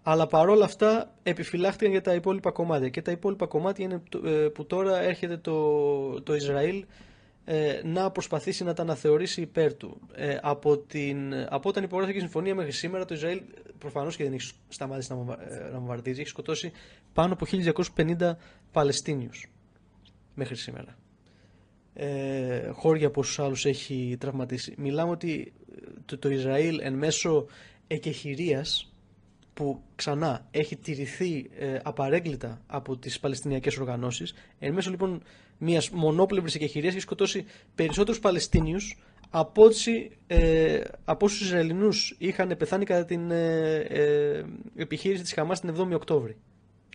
Αλλά παρόλα αυτά επιφυλάχτηκαν για τα υπόλοιπα κομμάτια. Και τα υπόλοιπα κομμάτια είναι που τώρα έρχεται το Ισραήλ να προσπαθήσει να τα αναθεωρήσει υπέρ του. Από όταν υπογράφηκε η συμφωνία μέχρι σήμερα, το Ισραήλ προφανώς και δεν έχει σταματήσει να βομβαρδίζει. Έχει σκοτώσει πάνω από 1.250 Παλαιστίνιους μέχρι σήμερα. Χώρια από όσους άλλους έχει τραυματίσει. Μιλάμε ότι το Ισραήλ εν μέσω εκεχηρίας, που ξανά έχει τηρηθεί απαρέγκλητα από τις Παλαιστινιακές οργανώσεις, εν μέσω λοιπόν μιας μονόπλευρης εκεχηρίας έχει σκοτώσει περισσότερους Παλαιστίνιους από όσους Ισραηλινούς είχαν πεθάνει κατά την επιχείρηση της Χαμάς την 7η Οκτώβρη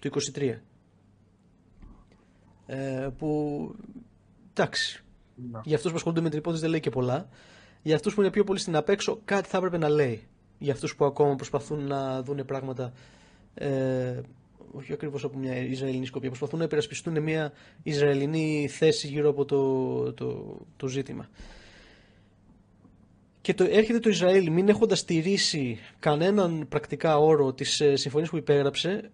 του 2023. Που εντάξει, για αυτούς που ασχολούνται με την υπόθεση δεν λέει και πολλά. Για αυτούς που είναι πιο πολύ στην απέξω, κάτι θα έπρεπε να λέει. Για αυτούς που ακόμα προσπαθούν να δουν πράγματα, όχι ακριβώς από μια Ισραηλινή σκοπιά, προσπαθούν να υπερασπιστούν μια Ισραηλινή θέση γύρω από το ζήτημα. Και έρχεται το Ισραήλ, μην έχοντας στηρίσει κανέναν πρακτικά όρο της συμφωνίας που υπέγραψε,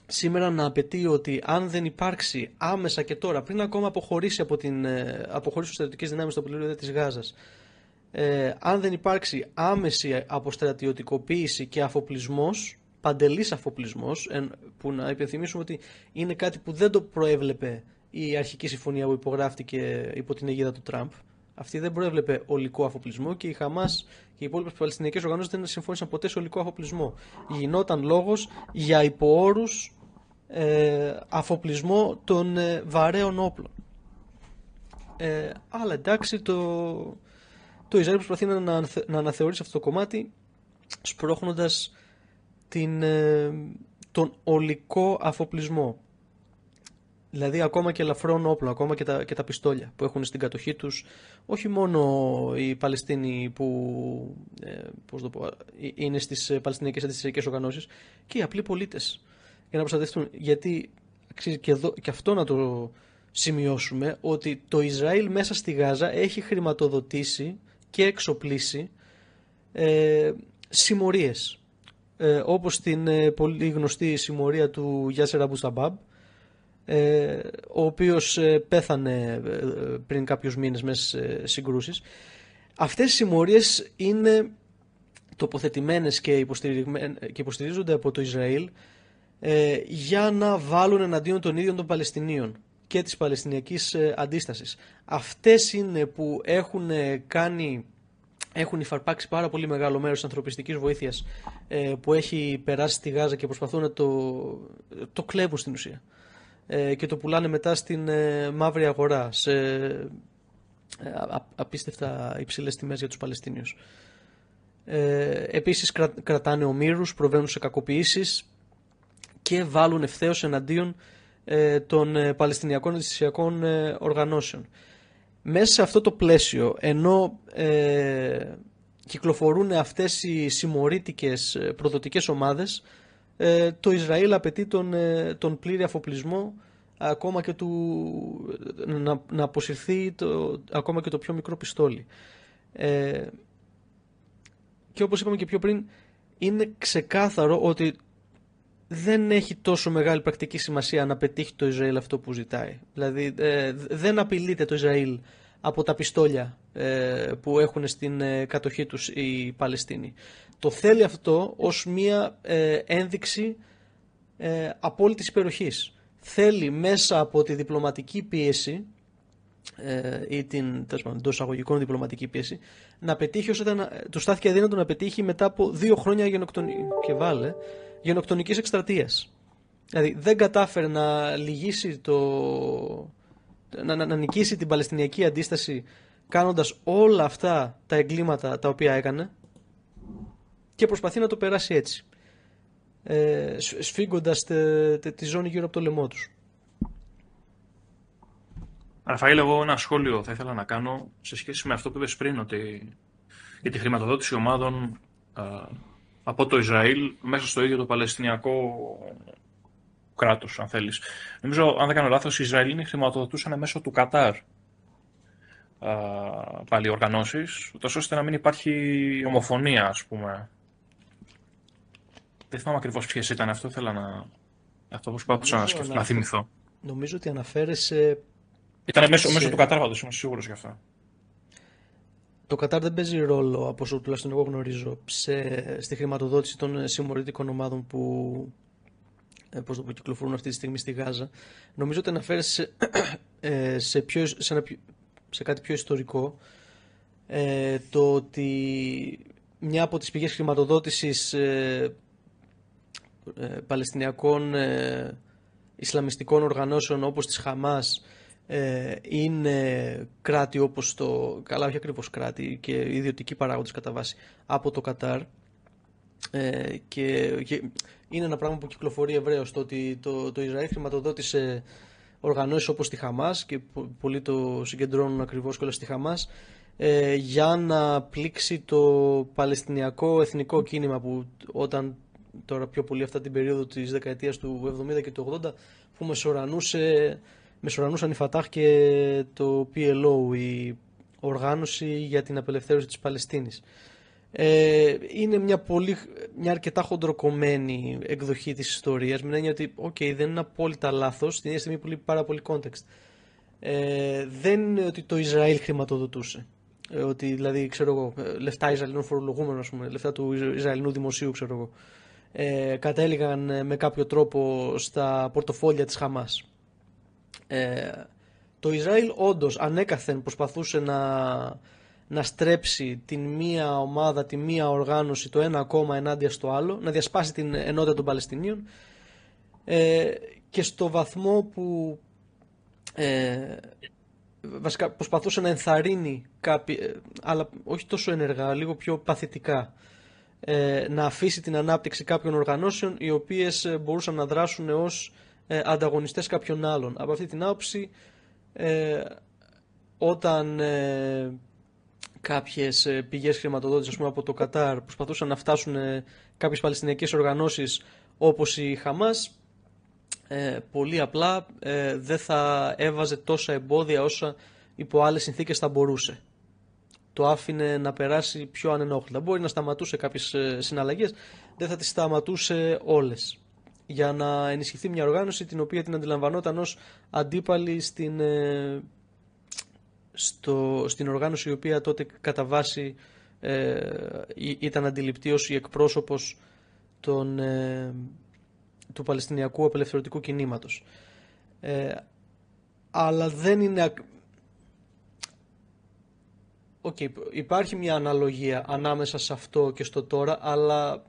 σήμερα να απαιτεί ότι αν δεν υπάρξει άμεσα και τώρα, πριν ακόμα αποχωρήσει τους στρατιωτικές δυνάμεις στο πληρίδιο της Γάζας, αν δεν υπάρξει άμεση αποστρατιωτικοποίηση και αφοπλισμός, παντελής αφοπλισμός, που να υπενθυμίσουμε ότι είναι κάτι που δεν το προέβλεπε η αρχική συμφωνία που υπογράφτηκε υπό την αιγίδα του Τραμπ. Αυτή δεν προέβλεπε ολικό αφοπλισμό και η Χαμάς και οι υπόλοιπες παλαιστινιακές οργανώσεις δεν συμφώνησαν ποτέ σε ολικό αφοπλισμό. Γινόταν λόγος για υποόρους αφοπλισμό των βαρέων όπλων. Αλλά εντάξει, το Ισραήλ προσπαθεί να αναθεωρήσει αυτό το κομμάτι, σπρώχνοντας τον ολικό αφοπλισμό. Δηλαδή ακόμα και ελαφρών όπλων, ακόμα και τα πιστόλια που έχουν στην κατοχή τους, όχι μόνο οι Παλαιστίνοι που είναι στις Παλαιστινιακές Αντιστασιακές Οργανώσεις, και οι απλοί πολίτες, για να προστατευτούν. Γιατί αξίζει και αυτό να το σημειώσουμε, ότι το Ισραήλ μέσα στη Γάζα έχει χρηματοδοτήσει και εξοπλίσει συμμορίες, όπως την πολύ γνωστή συμμορία του Γιάσερ Αμπού Σαμπάμπ, ο οποίος πέθανε πριν κάποιους μήνες μέσα σε συγκρούσεις. Αυτές οι συμμορίες είναι τοποθετημένες και υποστηρίζονται από το Ισραήλ για να βάλουν εναντίον των ίδιων των Παλαιστινίων και της Παλαιστινιακής αντίστασης. Αυτές είναι που έχουν υφαρπάξει πάρα πολύ μεγάλο μέρος της ανθρωπιστικής βοήθειας που έχει περάσει στη Γάζα και προσπαθούν να το κλέβουν στην ουσία και το πουλάνε μετά στην μαύρη αγορά σε απίστευτα υψηλές τιμές για τους Παλαιστίνιους. Επίσης κρατάνε ομήρους, προβαίνουν σε κακοποιήσεις και βάλουν ευθέως εναντίον των Παλαιστινιακών Αντιστασιακών Οργανώσεων. Μέσα σε αυτό το πλαίσιο, ενώ κυκλοφορούν αυτές οι συμμορήτικες προδοτικές ομάδες, το Ισραήλ απαιτεί τον πλήρη αφοπλισμό, ακόμα και να αποσυρθεί ακόμα και το πιο μικρό πιστόλι. Και όπως είπαμε και πιο πριν, είναι ξεκάθαρο ότι δεν έχει τόσο μεγάλη πρακτική σημασία να πετύχει το Ισραήλ αυτό που ζητάει. Δηλαδή δεν απειλείται το Ισραήλ από τα πιστόλια που έχουν στην κατοχή τους οι Παλαιστίνοι. Το θέλει αυτό ως μία ένδειξη απόλυτης υπεροχής. Θέλει μέσα από τη διπλωματική πίεση ή την εντός αγωγικών διπλωματική πίεση να πετύχει όσο του στάθηκε αδύνατο να πετύχει μετά από 2 χρόνια γενοκτονικής εκστρατείας. Δηλαδή δεν κατάφερε να λυγίσει να νικήσει την Παλαιστινιακή αντίσταση κάνοντας όλα αυτά τα εγκλήματα τα οποία έκανε και προσπαθεί να το περάσει έτσι. σφίγγοντας τη ζώνη γύρω από το λαιμό τους. Ραφαήλ, εγώ ένα σχόλιο θα ήθελα να κάνω σε σχέση με αυτό που είπες πριν, ότι για τη χρηματοδότηση ομάδων από το Ισραήλ μέσα στο ίδιο το Παλαιστινιακό κράτος, αν θέλεις. Νομίζω, αν δεν κάνω λάθος, οι Ισραηλοί χρηματοδοτούσαν μέσω του Κατάρ πάλι οργανώσεις, ούτως ώστε να μην υπάρχει ομοφωνία, ας πούμε. Δεν θυμάμαι ακριβώς ποιες ήταν αυτό, αυτό που προσπάθησα να θυμηθώ. Νομίζω ότι αναφέρεσαι... Ήταν μέσω του Κατάρ, πάντως, είμαι σίγουρος γι' αυτό. Το Κατάρ δεν παίζει ρόλο, από όσο τουλάχιστον εγώ γνωρίζω, στη χρηματοδότηση των συμμορητικών ομάδων που κυκλοφορούν αυτή τη στιγμή στη Γάζα. Νομίζω ότι αναφέρεσαι σε κάτι πιο ιστορικό, το ότι μια από τις πηγές χρηματοδότησης παλαιστινιακών ισλαμιστικών οργανώσεων όπως της Χαμάς είναι κράτη όπως καλά όχι ακριβώς κράτη και ιδιωτικοί παράγοντες κατά βάση από το Κατάρ, και είναι ένα πράγμα που κυκλοφορεί ευρέως, το ότι το Ισραήλ χρηματοδότησε οργανώσεις όπως τη Χαμάς, και πολλοί το συγκεντρώνουν ακριβώς και όλα στη Χαμάς, για να πλήξει το παλαιστινιακό εθνικό κίνημα, που όταν τώρα πιο πολύ αυτά την περίοδο της δεκαετίας του 70 και του 80 που μεσορανούσαν η Φατάχ και το PLO, η οργάνωση για την απελευθέρωση της Παλαιστίνης. Είναι μια αρκετά χοντροκομμένη εκδοχή της ιστορίας, με την έννοια ότι δεν είναι απόλυτα λάθος, την ίδια στιγμή που λείπει πάρα πολύ context. Δεν είναι ότι το Ισραήλ χρηματοδοτούσε, ότι δηλαδή ξέρω εγώ, λεφτά Ισραηλινών φορολογούμενων, ας πούμε, λεφτά του Ισραηλινού δημοσίου, ξέρω εγώ, κατέληγαν με κάποιο τρόπο στα πορτοφόλια της Χαμάς. Το Ισραήλ όντως ανέκαθεν προσπαθούσε να στρέψει την μία ομάδα, τη μία οργάνωση, το ένα κόμμα ενάντια στο άλλο, να διασπάσει την ενότητα των Παλαιστινίων, και στο βαθμό που βασικά προσπαθούσε να ενθαρρύνει αλλά όχι τόσο ενεργά, λίγο πιο παθητικά, να αφήσει την ανάπτυξη κάποιων οργανώσεων οι οποίες μπορούσαν να δράσουν ως ανταγωνιστές κάποιων άλλων. Από αυτή την άποψη, όταν κάποιες πηγές χρηματοδότησης, ας πούμε από το Κατάρ, προσπαθούσαν να φτάσουν κάποιες παλαιστινιακές οργανώσεις όπως η Χαμάς, πολύ απλά δεν θα έβαζε τόσα εμπόδια όσα υπό άλλες συνθήκες θα μπορούσε. Το άφηνε να περάσει πιο ανενόχλητα. Μπορεί να σταματούσε κάποιες συναλλαγές, δεν θα τις σταματούσε όλες, για να ενισχυθεί μια οργάνωση την οποία την αντιλαμβανόταν ως αντίπαλη στην οργάνωση η οποία τότε κατά βάση ήταν αντιληπτή ως η εκπρόσωπος του Παλαιστινιακού απελευθερωτικού κινήματος. Αλλά δεν είναι... Υπάρχει μια αναλογία ανάμεσα σε αυτό και στο τώρα, αλλά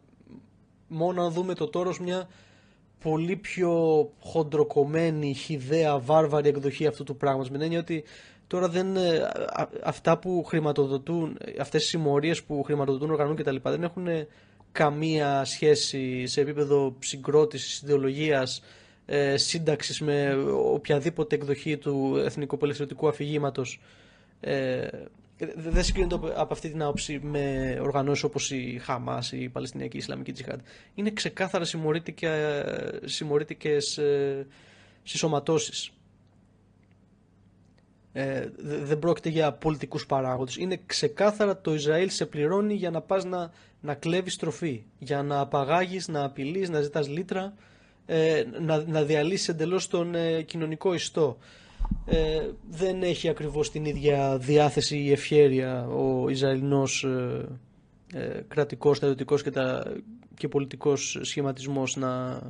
μόνο να δούμε το τώρα ως μια πολύ πιο χοντροκομμένη, χυδαία, βάρβαρη εκδοχή αυτού του πράγματος. Με την έννοια ότι τώρα αυτά που χρηματοδοτούν, αυτές οι συμμορίες που χρηματοδοτούν οργανών κτλ. Δεν έχουν καμία σχέση σε επίπεδο συγκρότησης, ιδεολογίας, σύνταξης με οποιαδήποτε εκδοχή του εθνικοπελευθερωτικού αφηγήματος. Δεν συγκρίνεται από αυτή την άποψη με οργανώσεις όπως η Χαμάς ή η Παλαιστινιακή Ισλαμική Τζιχάντ. Είναι ξεκάθαρα συμμορήτικες συσσωματώσεις. Δεν πρόκειται για πολιτικούς παράγοντες. Είναι ξεκάθαρα το Ισραήλ σε πληρώνει για να πας να κλέβεις τροφή, για να απαγάγεις, να απειλείς, να ζητάς λίτρα, να διαλύσεις εντελώς τον κοινωνικό ιστό. Δεν έχει ακριβώς την ίδια διάθεση ή ευχέρεια ο Ισραηλινός κρατικός, στρατιωτικός και πολιτικός σχηματισμός να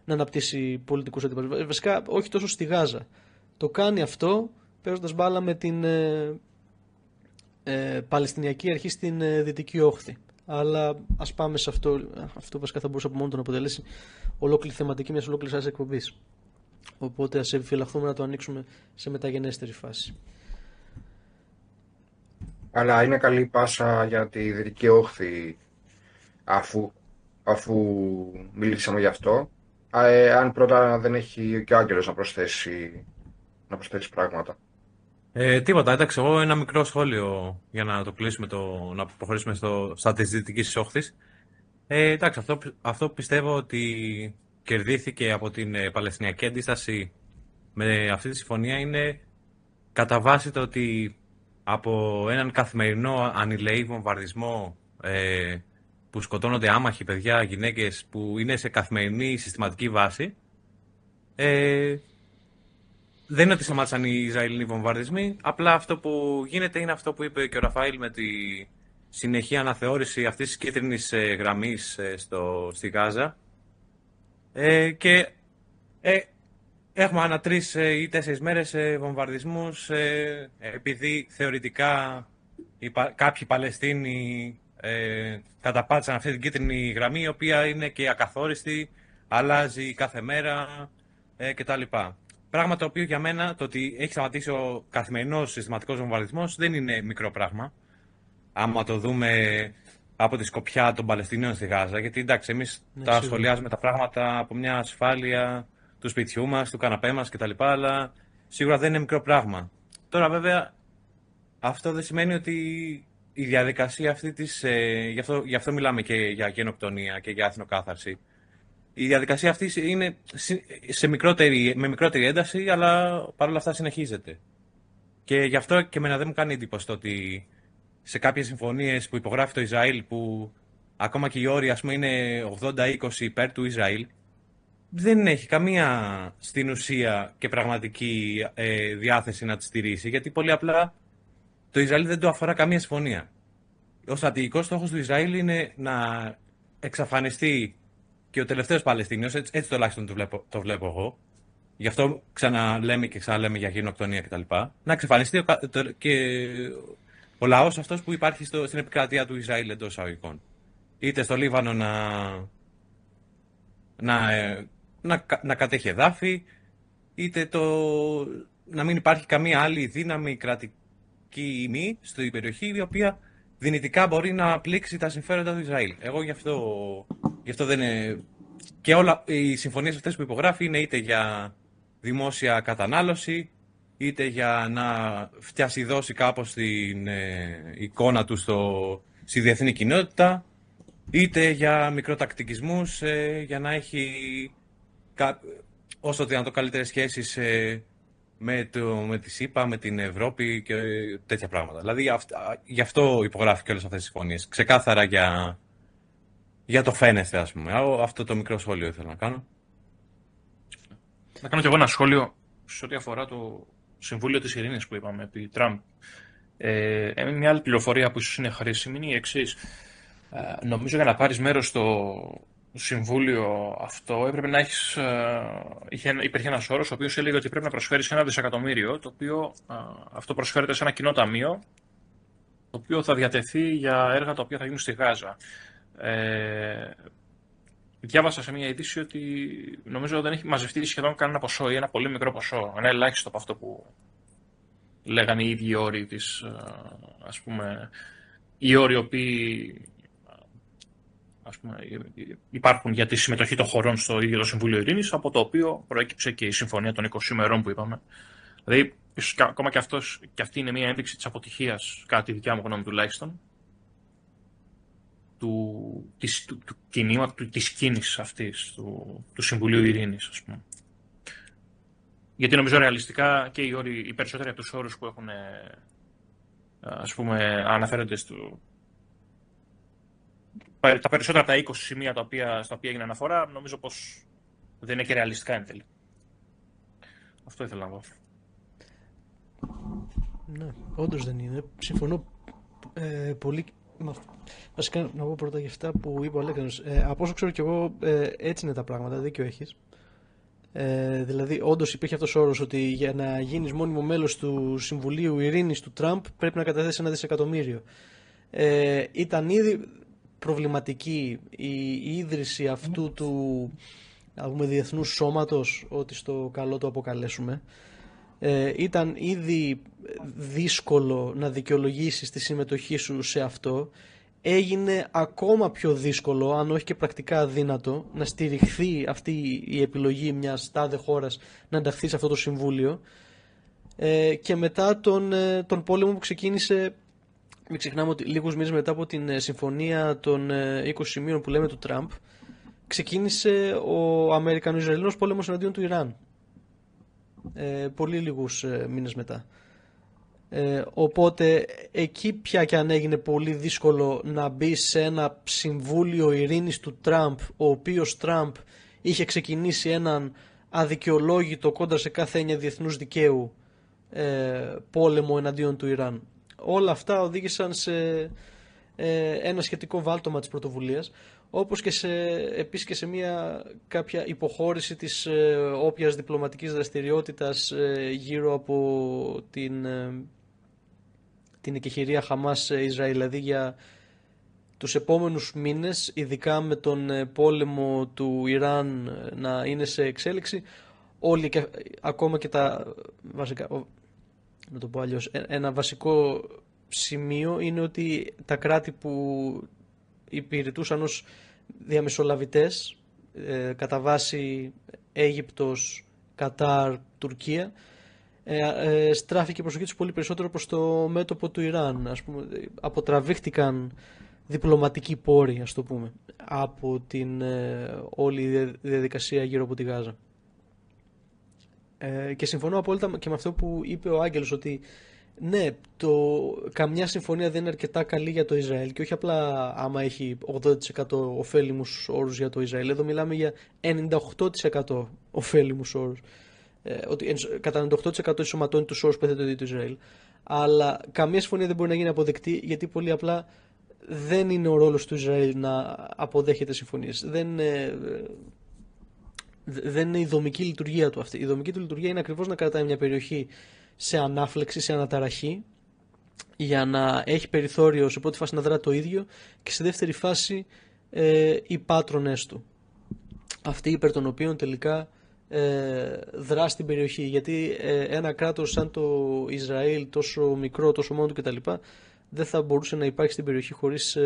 αναπτύσσει πολιτικούς αντιπάλους. Βασικά όχι τόσο στη Γάζα. Το κάνει αυτό παίζοντας μπάλα με την Παλαιστινιακή Αρχή στην Δυτική Όχθη. Αλλά ας πάμε σε αυτό. Αυτό βασικά θα μπορούσε από μόνο του να αποτελέσει ολόκληρη θεματική μιας ολόκληρης άλλης εκπομπής. Οπότε ας επιφυλαχθούμε να το ανοίξουμε σε μεταγενέστερη φάση. Αλλά είναι καλή πάσα για τη Δυτική Όχθη, αφού αφού μιλήσαμε γι' αυτό. Αν πρώτα δεν έχει και ο Άγγελος να προσθέσει πράγματα. Τίποτα, εντάξει, εγώ ένα μικρό σχόλιο για να το κλείσουμε, να προχωρήσουμε στα της Δυτικής Όχθης. Εντάξει, αυτό πιστεύω ότι κερδίθηκε από την Παλαιστινιακή Αντίσταση με αυτή τη συμφωνία είναι κατά βάση το ότι από έναν καθημερινό ανηλεή βομβαρδισμό που σκοτώνονται άμαχοι παιδιά, γυναίκες που είναι σε καθημερινή συστηματική βάση, δεν είναι ότι σταμάτησαν οι Ισραηλινοί βομβαρδισμοί, απλά αυτό που γίνεται είναι αυτό που είπε και ο Ραφαήλ με τη συνεχή αναθεώρηση αυτής της κίτρινης γραμμής στη Γάζα. Και έχουμε ανά 3 ή 4 μέρες βομβαρδισμούς επειδή θεωρητικά κάποιοι Παλαιστίνοι καταπάτησαν αυτή την κίτρινη γραμμή, η οποία είναι και ακαθόριστη, αλλάζει κάθε μέρα κτλ. Πράγμα το οποίο για μένα το ότι έχει σταματήσει ο καθημερινός συστηματικός βομβαρδισμός δεν είναι μικρό πράγμα. Άμα το δούμε από τη σκοπιά των Παλαιστινίων στη Γάζα, γιατί εντάξει, εμείς τα σχολιάζουμε τα πράγματα από μια ασφάλεια του σπιτιού μας, του καναπέ μας κτλ. Αλλά σίγουρα δεν είναι μικρό πράγμα. Τώρα βέβαια αυτό δεν σημαίνει ότι η διαδικασία αυτή γι' αυτό μιλάμε και για γενοκτονία και για εθνοκάθαρση. Η διαδικασία αυτή είναι με μικρότερη ένταση, αλλά παρόλα αυτά συνεχίζεται. Και γι' αυτό και εμένα δεν μου κάνει εντύπωση το ότι σε κάποιες συμφωνίες που υπογράφει το Ισραήλ, που ακόμα και οι όροι ας πούμε είναι 80-20 υπέρ του Ισραήλ, δεν έχει καμία στην ουσία και πραγματική διάθεση να τη στηρίσει, γιατί πολύ απλά το Ισραήλ δεν το αφορά καμία συμφωνία. Ο στρατηγικός στόχος του Ισραήλ είναι να εξαφανιστεί και ο τελευταίος Παλαιστίνιος, έτσι τουλάχιστον το βλέπω εγώ. Γι' αυτό ξαναλέμε και ξαναλέμε για γενοκτονία κτλ. Να εξαφανιστεί και ο λαός αυτός που υπάρχει στην επικρατεία του Ισραήλ εντός εισαγωγικών. Είτε στο Λίβανο να κατέχει εδάφη, είτε να μην υπάρχει καμία άλλη δύναμη κρατική ή μη στην περιοχή, η οποία δυνητικά μπορεί να πλήξει τα συμφέροντα του Ισραήλ. Εγώ γι' αυτό δεν είναι. Και οι συμφωνίες αυτές που υπογράφει είναι είτε για δημόσια κατανάλωση, είτε για να φτιασιδώσει κάπως την εικόνα του στη διεθνή κοινότητα, είτε για μικροτακτικισμούς, για να έχει όσο δυνατόν καλύτερες σχέσεις με τη ΣΥΠΑ, με την Ευρώπη και τέτοια πράγματα. Δηλαδή γι' αυτό υπογράφει και όλες αυτές τις συμφωνίες. Ξεκάθαρα για το φαίνεστε, ας πούμε. Αυτό το μικρό σχόλιο ήθελα να κάνω. Να κάνω κι εγώ ένα σχόλιο σε ό,τι αφορά το Συμβούλιο της Ειρήνης που είπαμε επί Τραμπ. Μια άλλη πληροφορία που ίσως είναι χρήσιμη είναι η εξής. Νομίζω για να πάρεις μέρος στο συμβούλιο αυτό έπρεπε να υπήρχε ένας όρος ο οποίος έλεγε ότι πρέπει να προσφέρεις 1 δισεκατομμύριο, το οποίο αυτό προσφέρεται σε ένα κοινό ταμείο, το οποίο θα διατεθεί για έργα τα οποία θα γίνουν στη Γάζα. Διάβασα σε μια είδηση ότι νομίζω δεν έχει μαζευτεί σχεδόν κανένα ποσό ή ένα πολύ μικρό ποσό, ένα ελάχιστο από αυτό που λέγανε οι ίδιοι όροι της, ας πούμε, οι όροι οι οποίοι υπάρχουν για τη συμμετοχή των χωρών στο ίδιο το Συμβούλιο Ειρήνης, από το οποίο προέκυψε και η συμφωνία των 20 ημερών που είπαμε. Δηλαδή, ακόμα και αυτή είναι μια ένδειξη της αποτυχίας, κατά τη δικιά μου γνώμη τουλάχιστον, της κίνησης αυτής, του Συμβουλίου Ειρήνης, ας πούμε. Γιατί νομίζω ρεαλιστικά και οι περισσότεροι από τους όρους που έχουν, ας πούμε, αναφέρονται τα περισσότερα από τα 20 σημεία στα οποία έγινε αναφορά, νομίζω πως δεν είναι και ρεαλιστικά εν τέλει. Αυτό ήθελα να πω. Ναι, όντως δεν είναι. Συμφωνώ πολύ. Βασικά να πω πρώτα για αυτά που είπε ο Αλέξανδρος. Από όσο ξέρω κι εγώ, έτσι είναι τα πράγματα, δίκιο έχεις. Δηλαδή, όντως υπήρχε αυτός ο όρος ότι για να γίνεις μόνιμο μέλος του Συμβουλίου Ειρήνης του Τραμπ πρέπει να καταθέσεις 1 δισεκατομμύριο. Ήταν ήδη προβληματική η ίδρυση αυτού του διεθνούς σώματος, ότι στο καλό το αποκαλέσουμε. Ήταν ήδη δύσκολο να δικαιολογήσεις τη συμμετοχή σου σε αυτό. έγινε ακόμα πιο δύσκολο, αν όχι και πρακτικά αδύνατο, να στηριχθεί αυτή η επιλογή μιας τάδε χώρας να ενταχθεί σε αυτό το συμβούλιο. Και μετά τον πόλεμο που ξεκίνησε, μην ξεχνάμε ότι λίγους μήνες μετά από την συμφωνία των 20 σημείων που λέμε του Τραμπ, ξεκίνησε ο Αμερικανο-Ισραηλινός πόλεμος εναντίον του Ιράν. Πολύ λίγους μήνες μετά. Οπότε εκεί πια και αν έγινε πολύ δύσκολο να μπει σε ένα συμβούλιο ειρήνης του Τραμπ, ο οποίος Τραμπ είχε ξεκινήσει έναν αδικαιολόγητο κόντρα σε κάθε έννοια διεθνούς δικαίου πόλεμο εναντίον του Ιράν. Όλα αυτά οδήγησαν σε ένα σχετικό βάλτομα της πρωτοβουλίας, όπως και επίσης και σε κάποια υποχώρηση της όποιας διπλωματικής δραστηριότητας γύρω από την εκεχηρία Χαμάς-Ισραήλ. Δηλαδή για τους επόμενους μήνες, ειδικά με τον πόλεμο του Ιράν να είναι σε εξέλιξη, όλοι και ακόμα και τα βασικά, να το πω αλλιώς, ένα βασικό σημείο είναι ότι τα κράτη που υπηρετούσαν ως διαμεσολαβητές, κατά βάση Αίγυπτος, Κατάρ, Τουρκία, στράφηκε η προσοχή τους πολύ περισσότερο προς το μέτωπο του Ιράν. Ας πούμε, αποτραβήχτηκαν διπλωματικοί πόροι, ας το πούμε, από την όλη διαδικασία γύρω από τη Γάζα. Και συμφωνώ απόλυτα και με αυτό που είπε ο Άγγελος, ότι ναι, καμιά συμφωνία δεν είναι αρκετά καλή για το Ισραήλ, και όχι απλά άμα έχει 80% ωφέλιμους όρους για το Ισραήλ. Εδώ μιλάμε για 98% ωφέλιμους όρους. Ότι κατά 98% ενσωματώνει τους όρους που έθετε το ίδιο το Ισραήλ. Αλλά καμία συμφωνία δεν μπορεί να γίνει αποδεκτή, γιατί πολύ απλά δεν είναι ο ρόλος του Ισραήλ να αποδέχεται συμφωνίες. Δεν είναι η δομική λειτουργία του αυτή. Η δομική του λειτουργία είναι ακριβώς να κρατάει μια περιοχή σε ανάφλεξη, σε αναταραχή, για να έχει περιθώριο σε πρώτη φάση να δρά το ίδιο, και σε δεύτερη φάση οι πάτρονες του, αυτοί υπέρ των οποίων τελικά δρά στην περιοχή. Γιατί ένα κράτος σαν το Ισραήλ, τόσο μικρό, τόσο μόνο του κτλ., δεν θα μπορούσε να υπάρχει στην περιοχή χωρίς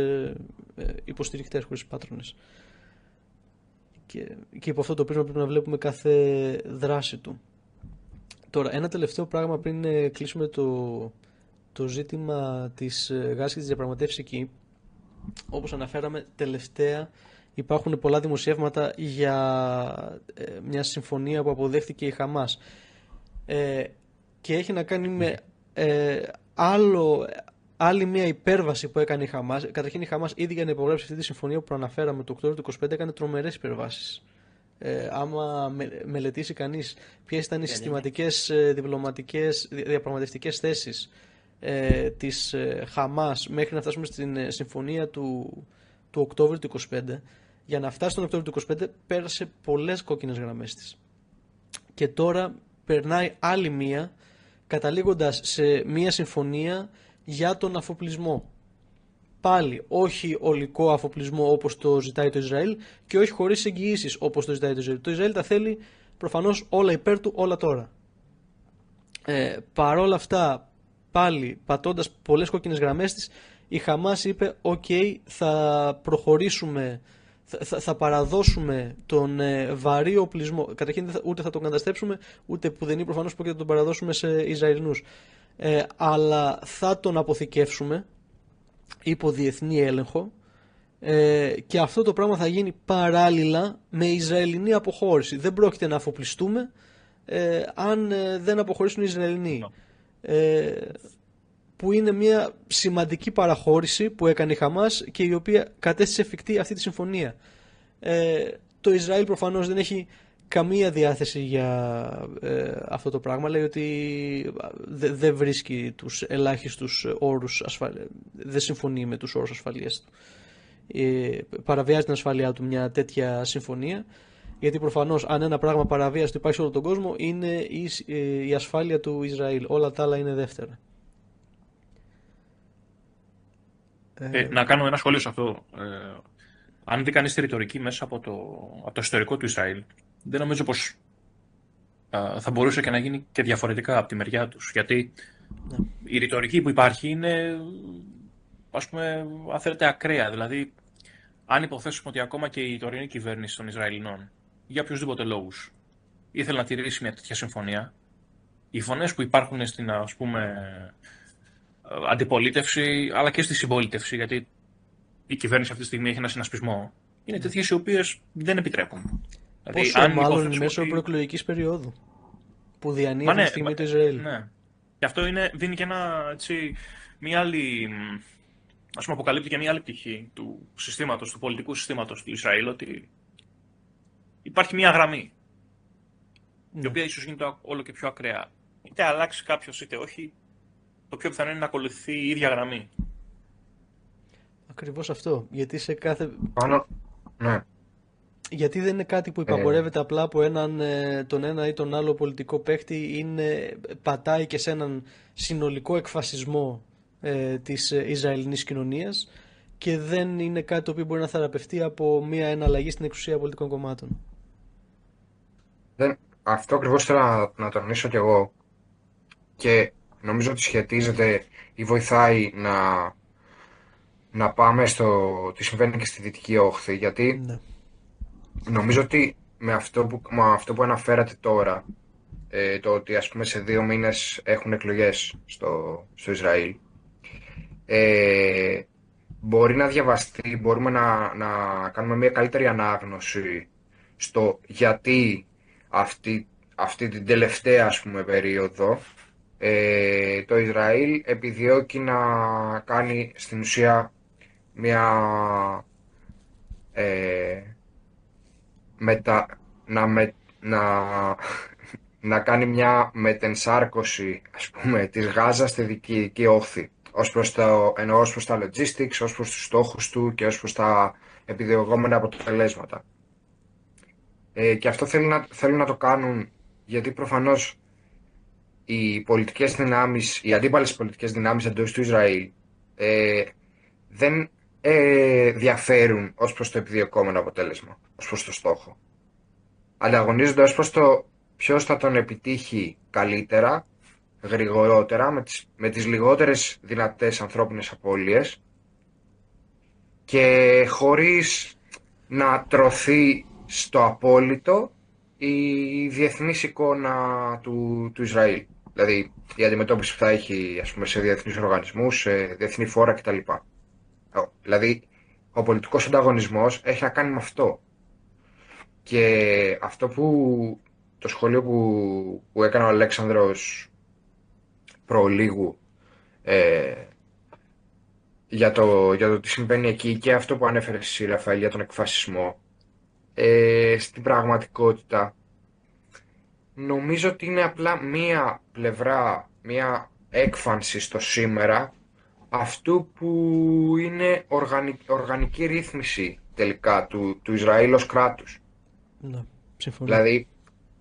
υποστηρικτές, χωρίς πάτρονες. Και υπό αυτό το πρίσμα πρέπει να βλέπουμε κάθε δράση του. Τώρα, ένα τελευταίο πράγμα πριν κλείσουμε το ζήτημα της Γάζας και της διαπραγματεύσης εκεί. Όπως αναφέραμε, τελευταία υπάρχουν πολλά δημοσιεύματα για μια συμφωνία που αποδέχτηκε η Χαμάς. Και έχει να κάνει με άλλη μια υπέρβαση που έκανε η Χαμάς. Καταρχήν η Χαμάς ήδη για να υπογράψει αυτή τη συμφωνία που προαναφέραμε το Οκτώβριο του 2025 έκανε τρομερές υπερβάσεις. Άμα μελετήσει κανείς ποιες ήταν οι συστηματικές διπλωματικές διαπραγματευτικές θέσεις της Χαμάς μέχρι να φτάσουμε στην συμφωνία του Οκτώβριου του 2025, για να φτάσει τον Οκτώβριο του 2025 πέρασε πολλές κόκκινες γραμμές της. Και τώρα περνάει άλλη μία, καταλήγοντας σε μία συμφωνία για τον αφοπλισμό. Πάλι όχι ολικό αφοπλισμό όπως το ζητάει το Ισραήλ, και όχι χωρίς εγγυήσεις όπως το ζητάει το Ισραήλ. Το Ισραήλ τα θέλει προφανώς όλα υπέρ του, όλα τώρα. Παρόλα αυτά, πάλι πατώντας πολλές κόκκινες γραμμές της, η Χαμάς είπε «OK, θα προχωρήσουμε, θα παραδώσουμε τον βαρύ οπλισμό». Καταρχήν ούτε θα τον καταστρέψουμε, ούτε που δεν είναι προφανώς που θα τον παραδώσουμε σε Ισραηλινούς. Αλλά θα τον αποθηκεύσουμε υπό διεθνή έλεγχο, και αυτό το πράγμα θα γίνει παράλληλα με Ισραηλινή αποχώρηση. Δεν πρόκειται να αφοπλιστούμε αν δεν αποχωρήσουν οι Ισραηλινοί. Που είναι μια σημαντική παραχώρηση που έκανε η Χαμάς και η οποία κατέστησε εφικτή αυτή τη συμφωνία. Το Ισραήλ προφανώς δεν έχει καμία διάθεση για αυτό το πράγμα. Λέει ότι δεν βρίσκει τους ελάχιστους όρους ασφαλείας, δεν συμφωνεί με τους όρους ασφαλείας του. Παραβιάζει την ασφαλειά του μια τέτοια συμφωνία, γιατί προφανώς αν ένα πράγμα παραβίαση του υπάρχει σε όλο τον κόσμο είναι η ασφάλεια του Ισραήλ. Όλα τα άλλα είναι δεύτερα. Να κάνω ένα σχόλιο σε αυτό. Αν δει κανείς τη ρητορική μέσα από το ιστορικό του Ισραήλ, δεν νομίζω πως θα μπορούσε και να γίνει και διαφορετικά από τη μεριά τους. Γιατί η ρητορική που υπάρχει είναι ας πούμε, αν θέλετε, ακραία. Δηλαδή, αν υποθέσουμε ότι ακόμα και η τωρινή κυβέρνηση των Ισραηλινών, για οποιουσδήποτε λόγους, ήθελε να τηρήσει μια τέτοια συμφωνία, οι φωνές που υπάρχουν στην, ας πούμε, αντιπολίτευση, αλλά και στη συμπολίτευση, γιατί η κυβέρνηση αυτή τη στιγμή έχει ένα συνασπισμό, είναι τέτοιες οι οποίες δεν επιτρέπουν. Δηλαδή, Πόσο μάλλον μέσω προεκλογικής περίοδου που διανύει αυτή τη στιγμή το Ισραήλ. Ναι. Και αυτό δίνει και μια άλλη, ας πούμε, αποκαλύπτει και μια άλλη πτυχή του συστήματος, του πολιτικού συστήματος του Ισραήλ, ότι υπάρχει μια γραμμή, η οποία ίσως γίνεται όλο και πιο ακραία. Είτε αλλάξει κάποιος είτε όχι, το πιο πιθανό είναι να ακολουθεί η ίδια γραμμή. Ακριβώς αυτό. Γιατί σε κάθε. Ναι. Γιατί δεν είναι κάτι που υπαγορεύεται απλά από τον ένα ή τον άλλο πολιτικό παίχτη, πατάει και σε έναν συνολικό εκφασισμό της Ισραηλινής κοινωνίας και δεν είναι κάτι το οποίο μπορεί να θεραπευτεί από μια εναλλαγή στην εξουσία πολιτικών κομμάτων. Αυτό ακριβώς θέλω να τονίσω κι εγώ και νομίζω ότι σχετίζεται ή βοηθάει να πάμε στο τι συμβαίνει και στη Δυτική Όχθη, γιατί Ναι. νομίζω ότι με αυτό που αναφέρατε τώρα, το ότι ας πούμε σε 2 μήνες έχουν εκλογές στο Ισραήλ, μπορεί να διαβαστεί, μπορούμε να κάνουμε μια καλύτερη ανάγνωση στο γιατί αυτή την τελευταία, ας πούμε, περίοδο το Ισραήλ επιδιώκει να κάνει στην ουσία να κάνει μια μετενσάρκωση, ας πούμε, της Γάζας στη Δυτική Όχθη ως προς τα logistics, ως προς τους στόχους του και ως προς τα επιδιωγόμενα αποτελέσματα. Και αυτό θέλουν να το κάνουν γιατί προφανώς οι αντίπαλες πολιτικές δυνάμεις εντός του Ισραήλ δεν διαφέρουν ως προς το επιδιωκόμενο αποτέλεσμα, ως προς το στόχο. Αλλά αγωνίζονται ως προς το ποιος θα τον επιτύχει καλύτερα, γρηγορότερα, με τις λιγότερες δυνατές ανθρώπινες απώλειες και χωρίς να τρωθεί στο απόλυτο η διεθνής εικόνα του Ισραήλ. Δηλαδή η αντιμετώπιση που θα έχει, ας πούμε, σε διεθνείς οργανισμούς, σε διεθνή φόρα κτλ. Δηλαδή ο πολιτικός ανταγωνισμός έχει να κάνει με αυτό. Και αυτό το σχόλιο που έκανε ο Αλέξανδρος προλίγου για το τι συμβαίνει εκεί και αυτό που ανέφερε εσύ, Ραφαήλ, για τον εκφασισμό, στην πραγματικότητα νομίζω ότι είναι απλά μία πλευρά, μία έκφανση στο σήμερα αυτού που είναι οργανική ρύθμιση τελικά του Ισραήλ ως κράτους. Ναι, συμφωνώ. Δηλαδή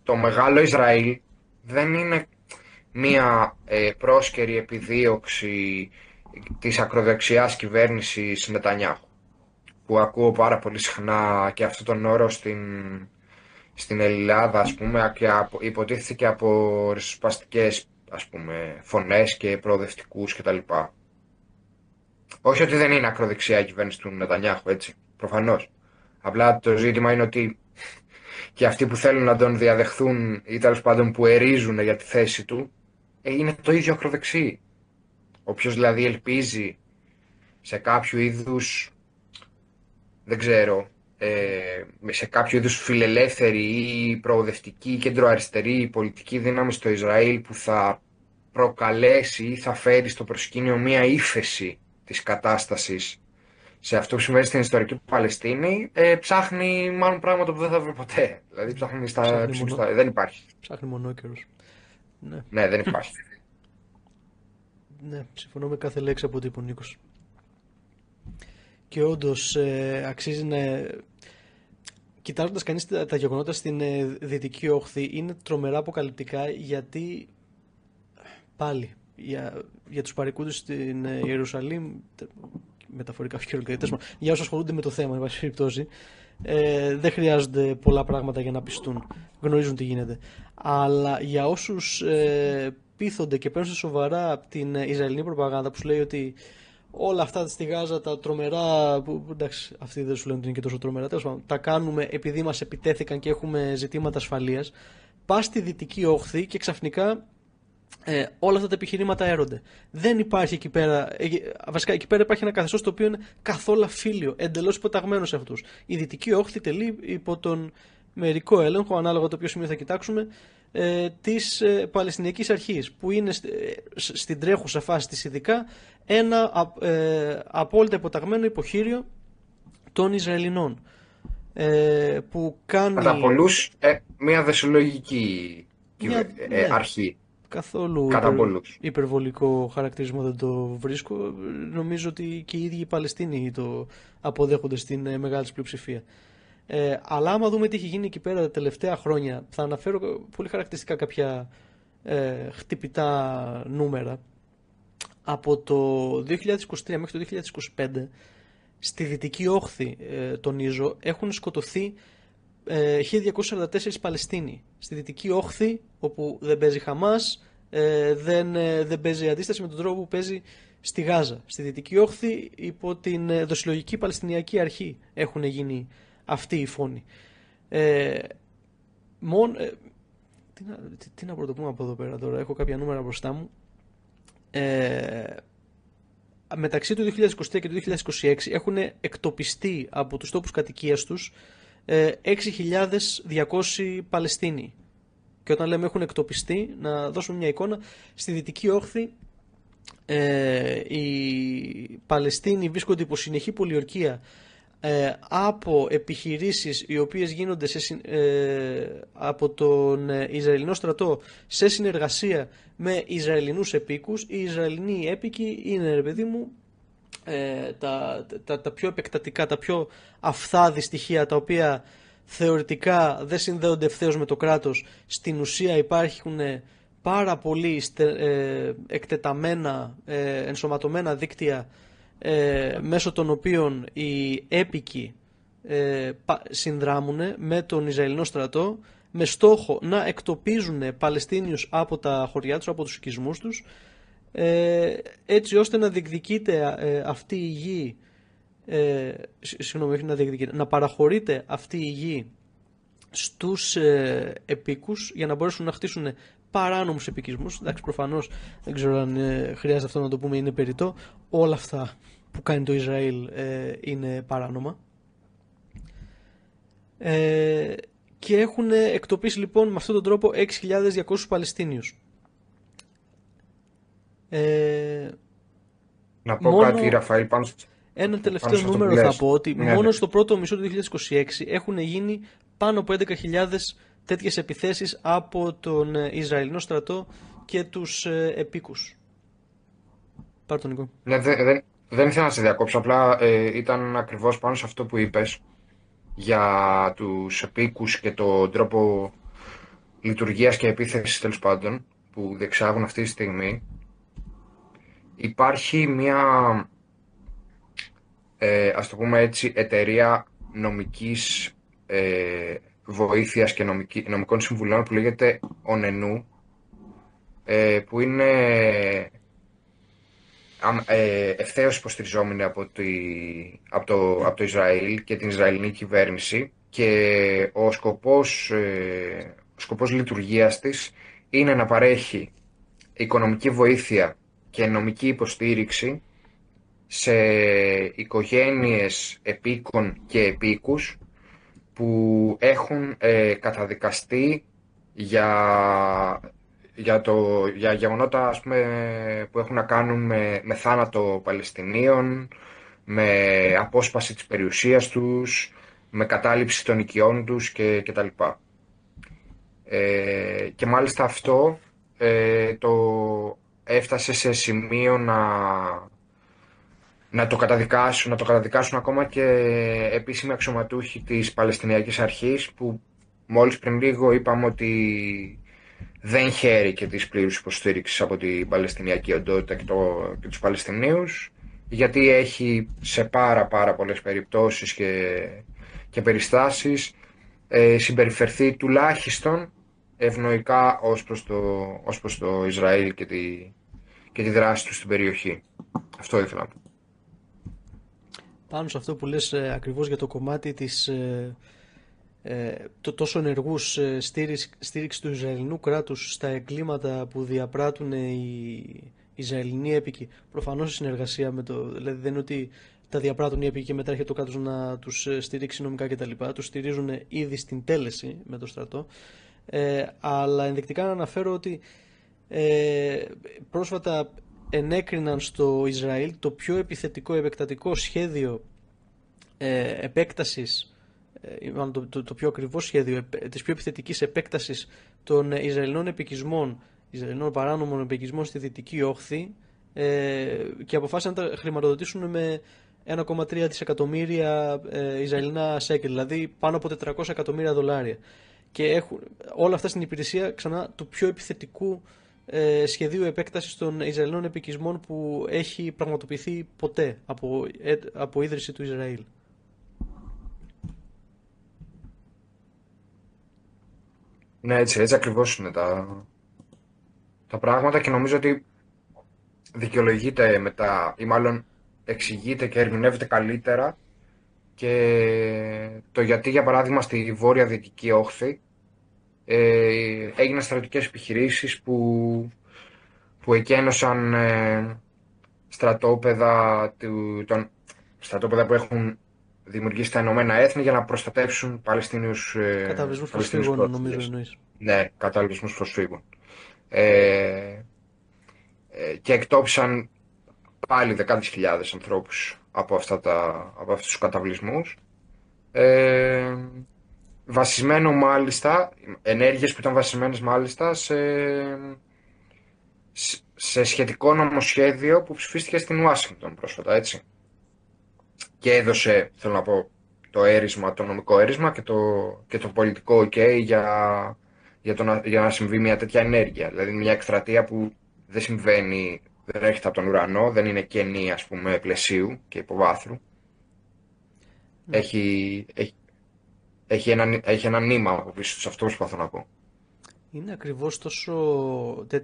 το μεγάλο Ισραήλ δεν είναι μία πρόσκαιρη επιδίωξη της ακροδεξιάς κυβέρνησης Νετανιάχου, που ακούω πάρα πολύ συχνά και αυτόν τον όρο στην Ελλάδα, ας πούμε, και υποτίθεται από ριζοσπαστικές, ας πούμε, φωνές και προοδευτικούς κτλ. Όχι ότι δεν είναι ακροδεξιά η κυβέρνηση του Νετανιάχου, έτσι, προφανώς. Απλά το ζήτημα είναι ότι και αυτοί που θέλουν να τον διαδεχθούν ή τέλος πάντων που ερίζουν για τη θέση του, είναι το ίδιο ακροδεξί. Όποιος δηλαδή ελπίζει σε κάποιο είδους, δεν ξέρω, σε κάποιο είδους φιλελεύθερη ή προοδευτική κεντροαριστερή πολιτική δύναμη στο Ισραήλ που θα προκαλέσει ή θα φέρει στο προσκήνιο μία ύφεση της κατάστασης σε αυτό που συμβαίνει στην ιστορική Παλαιστίνη, ψάχνει μάλλον πράγματα που δεν θα βρει ποτέ. Δηλαδή ψάχνει δεν υπάρχει. Ψάχνει μονόκερος. Ναι, δεν υπάρχει. Ναι, συμφωνώ με κάθε λέξη από ό,τι είπε ο Νίκος. Και όντως αξίζει να... Κοιτάζοντας κανείς τα γεγονότα στην Δυτική Όχθη, είναι τρομερά αποκαλυπτικά, γιατί πάλι για τους παροικούντες στην Ιερουσαλήμ, μεταφορικά και χειρολογικά, για όσους ασχολούνται με το θέμα, εν πάση περιπτώσει, δεν χρειάζονται πολλά πράγματα για να πιστούν. Γνωρίζουν τι γίνεται. Αλλά για όσους πείθονται και παίρνουν σοβαρά την Ισραηλινή προπαγάνδα που σου λέει ότι όλα αυτά στη Γάζα τα τρομερά, που εντάξει, αυτοί δεν σου λένε ότι είναι και τόσο τρομερά, τέλος πάντων, τα κάνουμε επειδή μας επιτέθηκαν και έχουμε ζητήματα ασφαλείας. Πας στη Δυτική Όχθη και ξαφνικά όλα αυτά τα επιχειρήματα έρονται. Δεν υπάρχει εκεί πέρα. Βασικά εκεί πέρα υπάρχει ένα καθεστώς το οποίο είναι καθόλου φίλιο, εντελώς υποταγμένο σε αυτούς. Η Δυτική Όχθη τελεί υπό τον μερικό έλεγχο, ανάλογα το ποιο σημείο θα κοιτάξουμε, της Παλαιστινιακής Αρχής, που είναι στην τρέχουσα φάση της ειδικά ένα απόλυτα υποταγμένο υποχείριο των Ισραηλινών. Που κάνει... Κατά πολλούς μια δεσολογική αρχή. Καθόλου υπερβολικό χαρακτηρισμό δεν το βρίσκω. Νομίζω ότι και οι ίδιοι οι Παλαιστίνοι το αποδέχονται στην μεγάλη της πλειοψηφία. Αλλά άμα δούμε τι έχει γίνει εκεί πέρα τα τελευταία χρόνια, θα αναφέρω πολύ χαρακτηριστικά κάποια χτυπητά νούμερα. Από το 2023 μέχρι το 2025 στη Δυτική Όχθη, τονίζω, έχουν σκοτωθεί 1244 Παλαιστίνοι. Στη Δυτική Όχθη, όπου δεν παίζει Χαμάς, δεν παίζει αντίσταση με τον τρόπο που παίζει στη Γάζα. Στη Δυτική Όχθη, υπό την δοσυλλογική Παλαιστινιακή Αρχή, έχουν γίνει αυτοί οι φόνοι. Τι να πρωτοπούμε από εδώ πέρα τώρα, έχω κάποια νούμερα μπροστά μου. Μεταξύ του 2023 και του 2026 έχουν εκτοπιστεί από τους τόπους κατοικίας τους 6.200 Παλαιστίνοι. Και όταν λέμε έχουν εκτοπιστεί, να δώσουμε μια εικόνα, στη Δυτική Όχθη οι Παλαιστίνοι βρίσκονται υπό συνεχή πολιορκία από επιχειρήσεις οι οποίες γίνονται από τον Ισραηλινό στρατό σε συνεργασία με Ισραηλινούς επίκους. Οι Ισραηλινοί έπικοι είναι, ρε παιδί μου, τα πιο επεκτατικά, τα πιο αφθάδη στοιχεία, τα οποία θεωρητικά δεν συνδέονται ευθέως με το κράτος. Στην ουσία υπάρχουν πάρα πολύ εκτεταμένα, ενσωματωμένα δίκτυα μέσω των οποίων οι έπικοι συνδράμουν με τον Ισραηλινό στρατό με στόχο να εκτοπίζουν Παλαιστίνιους από τα χωριά τους, από τους οικισμούς τους, έτσι ώστε να διεκδικείται αυτή η γη, να παραχωρείται αυτή η γη στους επίκους για να μπορέσουν να χτίσουν παράνομους επικισμούς. Εντάξει, προφανώς δεν ξέρω αν χρειάζεται αυτό να το πούμε, είναι περιττό. Όλα αυτά που κάνει το Ισραήλ είναι παράνομα. Και έχουν εκτοπίσει λοιπόν με αυτόν τον τρόπο 6.200 Παλαιστίνιους. Να πω κάτι, Ραφαήλ, πάνω ένα τελευταίο νούμερο θα πω, ότι μόνο στο πρώτο μισό του 2026 έχουν γίνει πάνω από 11.000 τέτοιες επιθέσεις από τον Ισραηλινό στρατό και τους επίκους. Πάρ' τον, Νικό. Ναι, δεν ήθελα να σε διακόψω, απλά ήταν ακριβώς πάνω σε αυτό που είπες για τους επίκους και τον τρόπο λειτουργίας και επίθεσης, τέλος πάντων, που διεξάγουν αυτή τη στιγμή. Υπάρχει μια, ας το πούμε έτσι, εταιρεία νομικής βοήθειας και νομικών συμβουλών που λέγεται ONENU, που είναι ευθέως υποστηριζόμενη από το Ισραήλ και την Ισραηλινή κυβέρνηση, και ο σκοπός λειτουργίας της είναι να παρέχει οικονομική βοήθεια και νομική υποστήριξη σε οικογένειες επίκων και επίκους που έχουν καταδικαστεί για γεγονότα, ας πούμε, που έχουν να κάνουν με θάνατο Παλαιστινίων, με απόσπαση της περιουσίας τους, με κατάληψη των οικειών τους και τα λοιπά. Και μάλιστα αυτό το έφτασε σε σημείο να το καταδικάσουν ακόμα και επίσημοι αξιωματούχοι της Παλαιστινιακής Αρχής, που μόλις πριν λίγο είπαμε ότι δεν χαίρει και της πλήρους υποστήριξης από την Παλαιστινιακή οντότητα και τους Παλαιστινίους, γιατί έχει σε πάρα πολλές περιπτώσεις και περιστάσεις συμπεριφερθεί τουλάχιστον ευνοϊκά ως προς το Ισραήλ και τη δράση του στην περιοχή. Αυτό ήθελα να πω. Πάνω σε αυτό που λες ακριβώς για το κομμάτι της το τόσο ενεργούς στήριξη του Ισραηλινού κράτους στα εγκλήματα που διαπράττουν οι Ισραηλινοί έπικοι, προφανώς σε συνεργασία με το, δηλαδή δεν είναι ότι τα διαπράττουν οι έπικοι και μετά έρχεται το κράτος να τους στηρίξει νομικά κτλ. Τους στηρίζουν ήδη στην τέλεση με το στρατό. Αλλά ενδεικτικά να αναφέρω ότι πρόσφατα ενέκριναν στο Ισραήλ το πιο επιθετικό επεκτατικό σχέδιο επέκτασης, το πιο ακριβό σχέδιο της πιο επιθετικής επέκτασης των Ισραηλινών επικισμών, Ισραηλινών παράνομων επικισμών στη Δυτική Όχθη, και αποφάσισαν να τα χρηματοδοτήσουν με 1,3 δισεκατομμύρια Ισραηλινά σέκελ, δηλαδή πάνω από 400 εκατομμύρια δολάρια. Και έχουν όλα αυτά στην υπηρεσία ξανά του πιο επιθετικού σχεδίου επέκτασης των Ισραηλινών επικισμών που έχει πραγματοποιηθεί ποτέ από ίδρυση του Ισραήλ. Ναι, έτσι ακριβώς είναι τα πράγματα, και νομίζω ότι δικαιολογείται μετά, ή μάλλον εξηγείται και ερμηνεύεται καλύτερα, και το γιατί, για παράδειγμα, στη Βόρεια Δυτική Όχθη έγιναν στρατιωτικές επιχειρήσεις που εκένωσαν στρατόπεδα που έχουν δημιουργήσει τα Ηνωμένα Έθνη για να προστατεύσουν Παλαιστίνιους Καταβλισμούς προσφύγων, νομίζω εννοείς. Ναι, καταβλισμούς προσφύγων. Και εκτόπισαν πάλι δεκάδες χιλιάδες ανθρώπους από αυτούς τους καταβλισμούς. Βασισμένο μάλιστα, ενέργειες που ήταν βασισμένες μάλιστα σε σχετικό νομοσχέδιο που ψηφίστηκε στην Ουάσιγκτον πρόσφατα, έτσι. Και έδωσε, θέλω να πω, το νομικό έρισμα και το πολιτικό OK για να συμβεί μια τέτοια ενέργεια. Δηλαδή μια εκστρατεία που δεν συμβαίνει, δεν έρχεται από τον ουρανό, δεν είναι κενή, ας πούμε, πλαισίου και υποβάθρου. Ναι. Έχει ένα νήμα από πίσω σε αυτό που προσπαθώ να πω. Είναι ακριβώς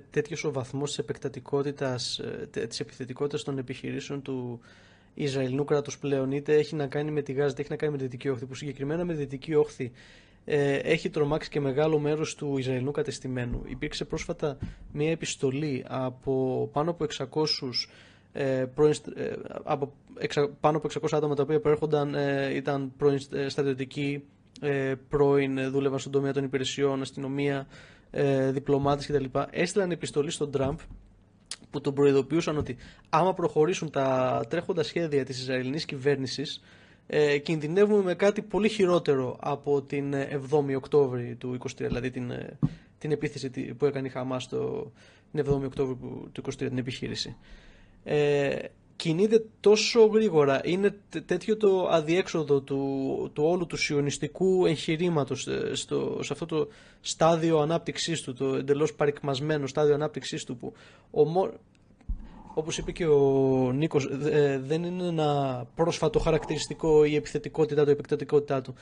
τέτοιος ο βαθμός της επεκτατικότητας, της επιθετικότητας των επιχειρήσεων του Ισραηλινού κράτους πλέον, είτε έχει να κάνει με τη Γάζα, είτε έχει να κάνει με τη Δυτική Όχθη, που συγκεκριμένα με τη Δυτική Όχθη έχει τρομάξει και μεγάλο μέρος του Ισραηλινού κατεστημένου. Υπήρξε πρόσφατα μια επιστολή από πάνω από 600 άτομα, τα οποία προέρχονταν, ήταν πρώην στρατιωτικοί, πρώην δούλευαν στον τομέα των υπηρεσιών, αστυνομία, διπλωμάτες κτλ. Έστειλαν επιστολή στον Τραμπ που τον προειδοποιούσαν ότι άμα προχωρήσουν τα τρέχοντα σχέδια της Ισραηλινής κυβέρνησης, κινδυνεύουμε με κάτι πολύ χειρότερο από την 7η Οκτώβρη του 2023, δηλαδή την επίθεση που έκανε η Χαμάς την 7η Οκτώβρη του 2023, την επιχείρηση. Κινείται τόσο γρήγορα, είναι τέτοιο το αδιέξοδο του όλου του σιωνιστικού εγχειρήματος σε αυτό το στάδιο ανάπτυξής του, το εντελώς παρικμασμένο στάδιο ανάπτυξής του, που όπως είπε και ο Νίκος, δεν είναι ένα πρόσφατο χαρακτηριστικό η επιθετικότητά του, η επεκτατικότητά του.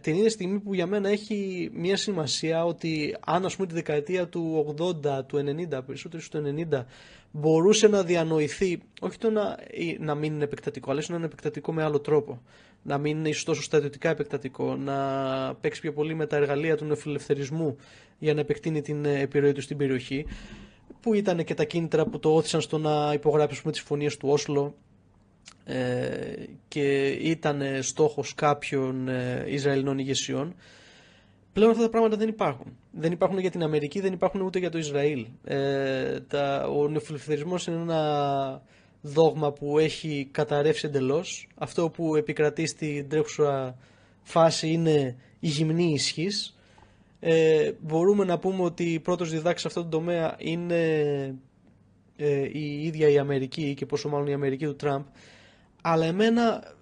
Την ίδια στιγμή που για μένα έχει μια σημασία ότι αν, ας πούμε, τη δεκαετία του 80, του 90, περισσότερο του 90, μπορούσε να διανοηθεί, όχι το να μην είναι επεκτατικό, αλλά να είναι επεκτατικό με άλλο τρόπο. Να μην είναι ίσως τόσο στρατιωτικά επεκτατικό, να παίξει πιο πολύ με τα εργαλεία του νεοφιλελευθερισμού για να επεκτείνει την επιρροή του στην περιοχή, που ήταν και τα κίνητρα που το όθησαν στο να υπογράψει τις συμφωνίες του Όσλο, και ήταν στόχος κάποιων Ισραηλινών ηγεσιών. Πλέον αυτά τα πράγματα δεν υπάρχουν. Δεν υπάρχουν για την Αμερική, δεν υπάρχουν ούτε για το Ισραήλ. Ο νεοφιλελευθερισμός είναι ένα δόγμα που έχει καταρρεύσει εντελώς. Αυτό που επικρατεί στην τρέχουσα φάση είναι η γυμνή ισχύς. Μπορούμε να πούμε ότι πρώτος διδάξης σε αυτό το τομέα είναι η ίδια η Αμερική, και πόσο μάλλον η Αμερική του Τραμπ. Αλλά εμένα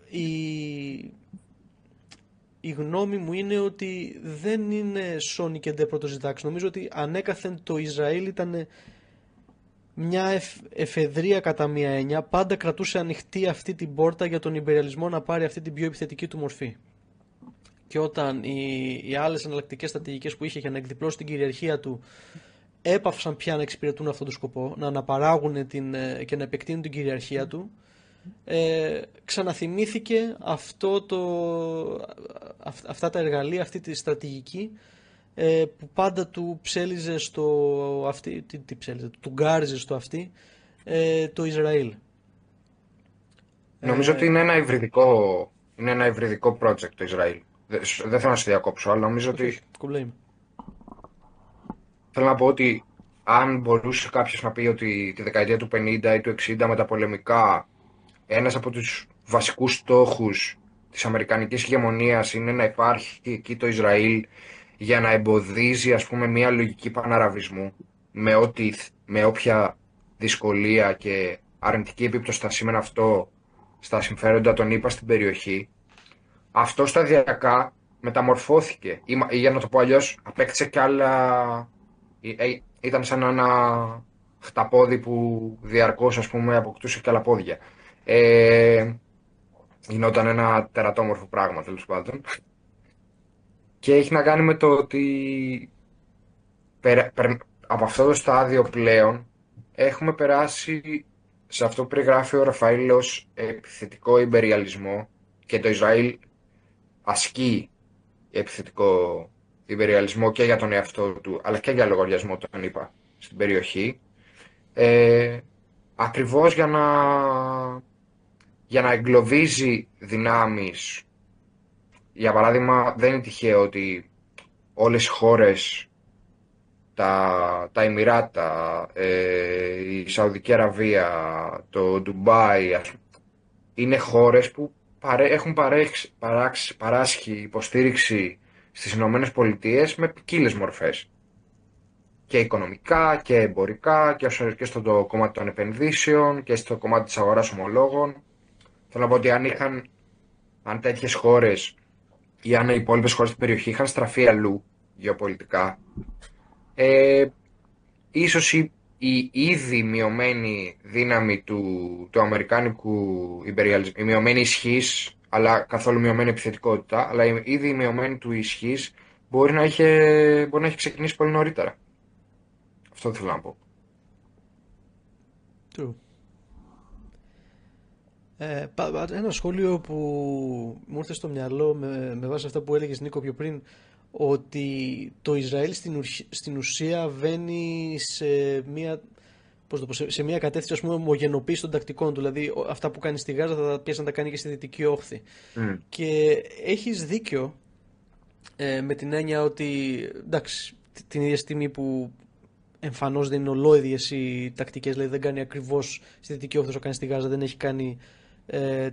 η γνώμη μου είναι ότι δεν είναι Sony και ντε πρώτος διδάξης. Νομίζω ότι ανέκαθεν το Ισραήλ ήταν μια εφεδρεία κατά μία έννοια, πάντα κρατούσε ανοιχτή αυτή την πόρτα για τον ιμπεριαλισμό να πάρει αυτή την πιο επιθετική του μορφή. Και όταν οι άλλες εναλλακτικές στρατηγικές που είχε για να εκδιπλώσει την κυριαρχία του έπαυσαν πια να εξυπηρετούν αυτόν τον σκοπό, να αναπαράγουν και να επεκτείνουν την κυριαρχία του, ξαναθυμήθηκε αυτά τα εργαλεία, αυτή τη στρατηγική που πάντα του ψέλιζε στο αυτή, του γκάριζε στο αυτή το Ισραήλ. Νομίζω ότι είναι ένα υβριδικό project το Ισραήλ. Δεν θέλω να σε διακόψω, αλλά νομίζω ότι θέλω να πω ότι αν μπορούσε κάποιος να πει ότι τη δεκαετία του 50 ή του 60 με τα πολεμικά ένας από τους βασικούς στόχους της αμερικανικής ηγεμονίας είναι να υπάρχει εκεί το Ισραήλ για να εμποδίζει, ας πούμε, μια λογική παναραβισμού με όποια δυσκολία και αρνητική επίπτωση θα σήμαινε αυτό στα συμφέροντα των ΗΠΑ στην περιοχή, αυτό σταδιακά μεταμορφώθηκε ή για να το πω αλλιώς απέκτησε κι άλλα. Ήταν σαν ένα χταπόδι που διαρκώς, ας πούμε, αποκτούσε κι άλλα πόδια. Γινόταν ένα τερατόμορφο πράγμα, τέλος πάντων. Και έχει να κάνει με το ότι από αυτό το στάδιο πλέον έχουμε περάσει σε αυτό που περιγράφει ο Ραφαήλ ως επιθετικό ιμπεριαλισμό, και το Ισραήλ ασκεί επιθετικό ιμπεριαλισμό και για τον εαυτό του αλλά και για λογαριασμό των ΗΠΑ στην περιοχή, ακριβώς για να εγκλωβίζει δυνάμεις. Για παράδειγμα, δεν είναι τυχαίο ότι όλες οι χώρες, τα Εμιράτα, η Σαουδική Αραβία, το Ντουμπάι, είναι χώρες που έχουν παράσχει υποστήριξη στις Ηνωμένες Πολιτείες με ποικίλες μορφές. Και οικονομικά και εμπορικά και στο κομμάτι των επενδύσεων και στο κομμάτι της αγοράς ομολόγων. Θέλω να πω ότι αν τέτοιες χώρες ή αν οι υπόλοιπες χώρες στην περιοχή είχαν στραφεί αλλού γεωπολιτικά, ίσως η ήδη μειωμένη δύναμη του αμερικάνικου υπεριαλισμού, η μειωμένη ισχύς, αλλά καθόλου μειωμένη επιθετικότητα, αλλά η ήδη μειωμένη του ισχύς μπορεί να έχει ξεκινήσει πολύ νωρίτερα. Αυτό θέλω να πω. True. Ένα σχόλιο που μου ήρθε στο μυαλό με βάση αυτά που έλεγες, Νίκο, πιο πριν, ότι το Ισραήλ στην ουσία βαίνει σε μια κατεύθυνση, ας πούμε, ομογενοποίηση των τακτικών του. Δηλαδή αυτά που κάνει στη Γάζα θα πιάσει να τα κάνει και στη Δυτική Όχθη. Και έχεις δίκιο με την έννοια ότι, εντάξει, την ίδια στιγμή που εμφανώς δεν είναι ολόιδιες οι τακτικές, δηλαδή δεν κάνει ακριβώς στη Δυτική Όχθη όσο κάνει στη Γάζα, δεν έχει κάνει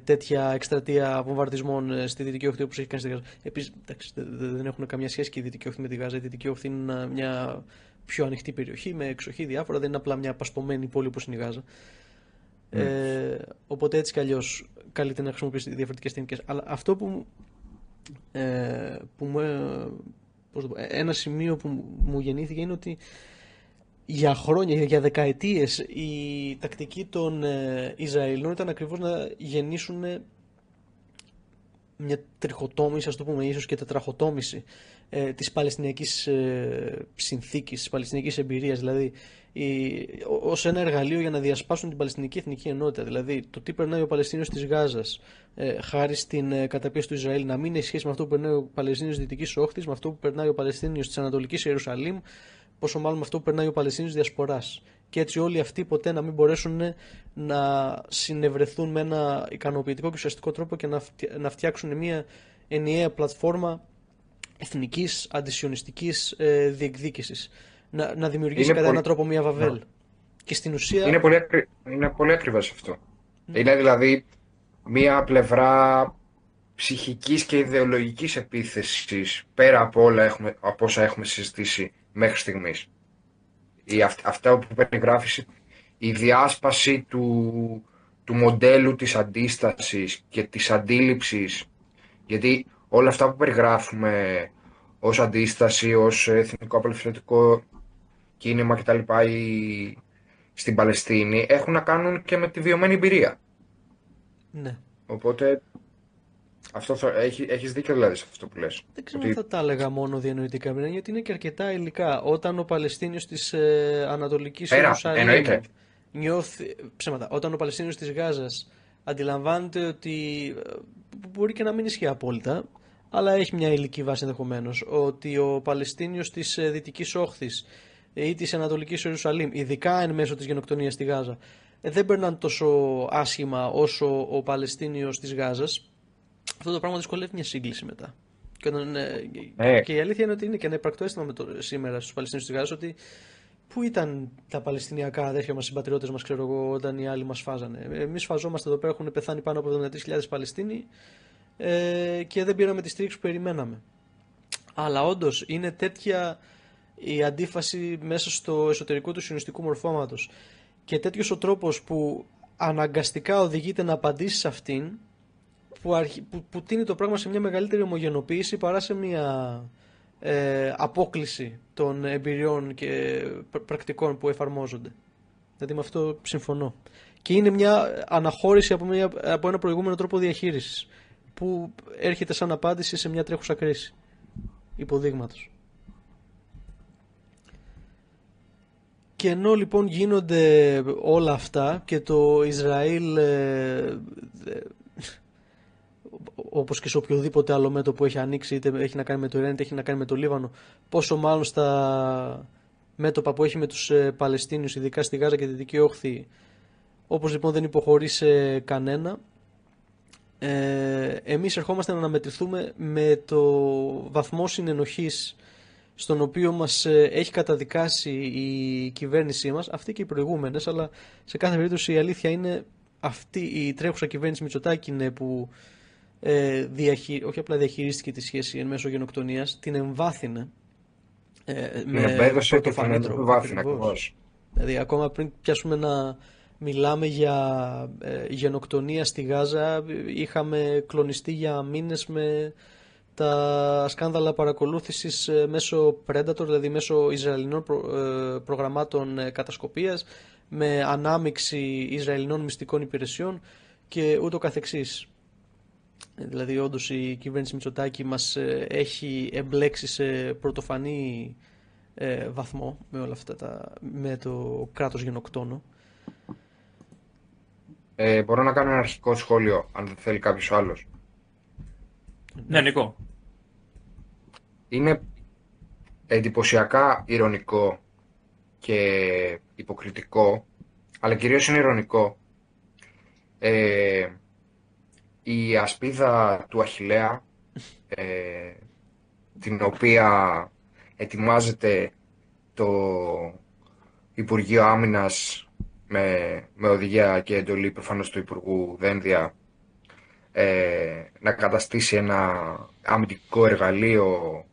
τέτοια εκστρατεία βομβαρδισμών στη Δυτική Όχθη όπως έχει κάνει στη Γάζα. Επίσης, δεν έχουν καμία σχέση και η Δυτική Όχθη με τη Γάζα. Η Δυτική Όχθη είναι μια πιο ανοιχτή περιοχή με εξοχή διάφορα, δεν είναι απλά μια πασπωμένη πόλη όπως είναι η Γάζα. Οπότε έτσι κι αλλιώς καλύτερα να χρησιμοποιήσει διαφορετικές τεχνικές. Αλλά αυτό ένα σημείο που μου γεννήθηκε είναι ότι για χρόνια, για δεκαετίες, η τακτική των Ισραηλών ήταν ακριβώς να γεννήσουν μια τριχοτόμηση, ας το πούμε, ίσως και τετραχοτόμηση της Παλαιστινιακής συνθήκης, της Παλαιστινιακής εμπειρίας, δηλαδή ως ένα εργαλείο για να διασπάσουν την Παλαιστινική εθνική ενότητα. Δηλαδή το τι περνάει ο Παλαιστίνιος της Γάζας χάρη στην καταπίεση του Ισραήλ να μην έχει σχέση με αυτό που περνάει ο Παλαιστίνιος της Δυτικής Όχθης, με αυτό που περνάει ο Παλαιστίνιος της Ανατολικής Ιερουσαλήμ, πόσο μάλλον με αυτό που περνάει ο Παλαιστίνιος διασποράς. Και έτσι όλοι αυτοί ποτέ να μην μπορέσουν να συνευρεθούν με ένα ικανοποιητικό και ουσιαστικό τρόπο και να φτιάξουν μια ενιαία πλατφόρμα εθνικής αντισιωνιστικής διεκδίκησης. Να δημιουργήσει κατά έναν τρόπο μια Βαβέλ. Και στην ουσία... Είναι πολύ ακριβές αυτό. Είναι δηλαδή μια πλευρά ψυχικής και ιδεολογικής επίθεσης πέρα από από όσα έχουμε συζητήσει μέχρι στιγμής. Αυτά που περιγράφεις, η διάσπαση του μοντέλου της αντίστασης και της αντίληψης, γιατί όλα αυτά που περιγράφουμε ως αντίσταση, ως εθνικό απελευθερωτικό κίνημα κτλ. Στην Παλαιστίνη έχουν να κάνουν και με τη βιωμένη εμπειρία. Ναι. Οπότε έχεις δίκιο δηλαδή σε αυτό που λες. Δεν ξέρω αν θα τα έλεγα μόνο διανοητικά, γιατί είναι και αρκετά υλικά. Όταν ο Παλαιστίνιος της Ανατολικής Ιερουσαλήμ νιώθει ψέματα, όταν ο Παλαιστίνιος της Γάζας αντιλαμβάνεται ότι μπορεί και να μην ισχύει απόλυτα, αλλά έχει μια υλική βάση ενδεχομένως, ότι ο Παλαιστίνιος της Δυτικής Όχθης ή της Ανατολικής Ιερουσαλήμ, ειδικά εν μέσω της γενοκτονίας στη Γάζα, δεν περνάνε τόσο άσχημα όσο ο Παλαιστίνιος της Γάζας. Αυτό το πράγμα δυσκολεύει μια σύγκληση μετά. Και η αλήθεια είναι ότι είναι και ένα υπαρκτό αίσθημα σήμερα στους Παλαιστίνιους της Γάζας, ότι πού ήταν τα Παλαιστινιακά αδέρφια μας, συμπατριώτες μας, ξέρω εγώ, όταν οι άλλοι μας φάζανε. Εμείς φαζόμαστε εδώ πέρα, έχουν πεθάνει πάνω από 73.000 Παλαιστίνοι και δεν πήραμε τη στήριξη που περιμέναμε. Αλλά όντως είναι τέτοια η αντίφαση μέσα στο εσωτερικό του σιωνιστικού μορφώματος και τέτοιος ο τρόπος που αναγκαστικά οδηγείται να απαντήσει σε αυτήν, που τίνει το πράγμα σε μια μεγαλύτερη ομογενοποίηση παρά σε μια απόκλιση των εμπειριών και πρακτικών που εφαρμόζονται. Δηλαδή με αυτό συμφωνώ. Και είναι μια αναχώρηση από ένα προηγούμενο τρόπο διαχείρισης που έρχεται σαν απάντηση σε μια τρέχουσα κρίση υποδείγματος. Και ενώ λοιπόν γίνονται όλα αυτά και το Ισραήλ, όπως και σε οποιοδήποτε άλλο μέτωπο που έχει ανοίξει, είτε έχει να κάνει με το Ιράν είτε έχει να κάνει με το Λίβανο, πόσο μάλλον στα μέτωπα που έχει με τους Παλαιστίνιους, ειδικά στη Γάζα και τη Δυτική Όχθη, όπως λοιπόν δεν υποχωρεί σε κανένα, εμείς ερχόμαστε να αναμετρηθούμε με το βαθμό συνενοχής στον οποίο μας έχει καταδικάσει η κυβέρνησή μας, αυτή και οι προηγούμενες, αλλά σε κάθε περίπτωση η αλήθεια είναι αυτή η τρέχουσα κυβέρνηση Μητσοτάκη είναι που όχι απλά διαχειρίστηκε τη σχέση εν μέσω γενοκτονίας, την εμβάθυνε με πρωτοφανή τρόπο. Δηλαδή ακόμα πριν πιάσουμε να μιλάμε για γενοκτονία στη Γάζα, είχαμε κλονιστεί για μήνες με τα σκάνδαλα παρακολούθησης μέσω Predator, δηλαδή μέσω Ισραηλινών προγραμμάτων κατασκοπίας, με ανάμειξη Ισραηλινών μυστικών υπηρεσιών και ούτω καθεξής. Δηλαδή όντως η κυβέρνηση Μητσοτάκη μας έχει εμπλέξει σε πρωτοφανή βαθμό με όλα αυτά με το κράτος γενοκτόνο. Μπορώ να κάνω ένα αρχικό σχόλιο αν δεν θέλει κάποιος άλλος? Ναι, Νικό. Είναι εντυπωσιακά ηρωνικό και υποκριτικό, αλλά κυρίως είναι ηρωνικό, η ασπίδα του Αχιλλέα, την οποία ετοιμάζεται το Υπουργείο Άμυνας με οδηγία και εντολή προφανώς του Υπουργού Δένδια, να καταστήσει ένα αμυντικό εργαλείο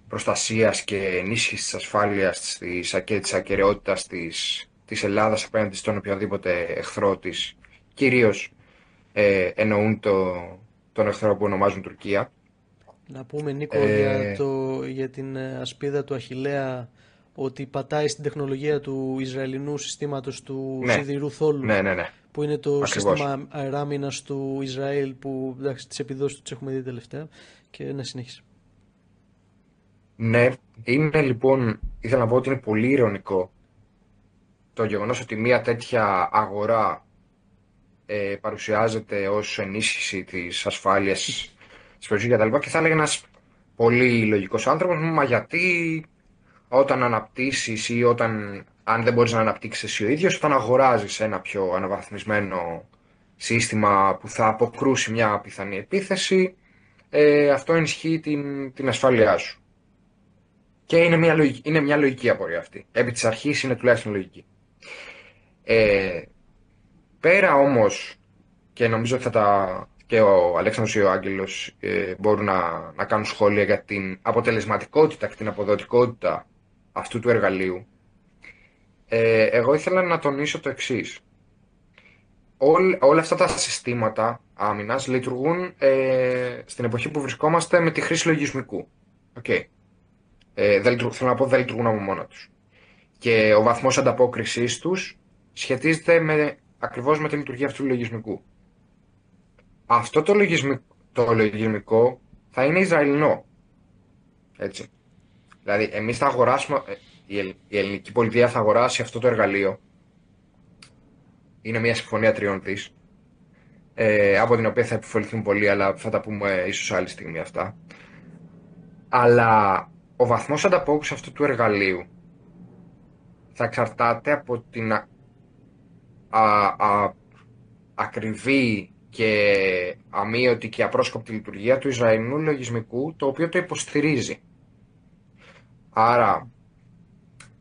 προστασίας και ενίσχυσης της ασφάλειας και της ακεραιότητας της Ελλάδας απέναντι στον οποιοδήποτε εχθρό της, κυρίως εννοούν τον εχθρό που ονομάζουν Τουρκία. Να πούμε, Νίκο, για την ασπίδα του Αχιλλέα, ότι πατάει στην τεχνολογία του Ισραηλινού συστήματος του σιδηρού θόλου, ναι. που είναι το Ακριβώς. σύστημα αεράμινας του Ισραήλ, που εντάξει, τις επιδόσεις του τις έχουμε δει τελευταία, και να συνεχίσει. Ναι, είναι λοιπόν, ήθελα να πω ότι είναι πολύ ηρωνικό το γεγονός ότι μια τέτοια αγορά παρουσιάζεται ως ενίσχυση της ασφάλειας της περιοχής κτλ. Και θα έλεγε ένας πολύ λογικός άνθρωπος, μα γιατί όταν αναπτύσσεις ή αν δεν μπορείς να αναπτύξεις εσύ ο ίδιος, όταν αγοράζεις ένα πιο αναβαθμισμένο σύστημα που θα αποκρούσει μια πιθανή επίθεση, αυτό ενισχύει την ασφάλειά σου. Και είναι μια λογική απορία αυτή. Επί της αρχής είναι τουλάχιστον λογική. Πέρα όμως, και νομίζω ότι και ο Αλέξανδρος ή ο Άγγελος μπορούν να κάνουν σχόλια για την αποτελεσματικότητα και την αποδοτικότητα αυτού του εργαλείου, εγώ ήθελα να τονίσω το εξής. Όλα αυτά τα συστήματα άμυνας λειτουργούν στην εποχή που βρισκόμαστε με τη χρήση λογισμικού. Okay. Θέλω να πω, δεν λειτουργούν από μόνα τους. Και ο βαθμός ανταπόκρισής τους σχετίζεται ακριβώς με τη λειτουργία αυτού του λογισμικού. Αυτό το λογισμικό θα είναι Ισραηλινό. Έτσι. Δηλαδή, εμείς θα αγοράσουμε, η ελληνική πολιτεία θα αγοράσει αυτό το εργαλείο. Είναι μια συμφωνία 3 δις. από την οποία θα επιφοληθούν πολλοί, αλλά θα τα πούμε ίσως άλλη στιγμή αυτά. Αλλά ο βαθμός ανταπόκρισης αυτού του εργαλείου θα εξαρτάται από την ακριβή και αμείωτη και απρόσκοπτη λειτουργία του Ισραηλινού λογισμικού, το οποίο το υποστηρίζει. Άρα,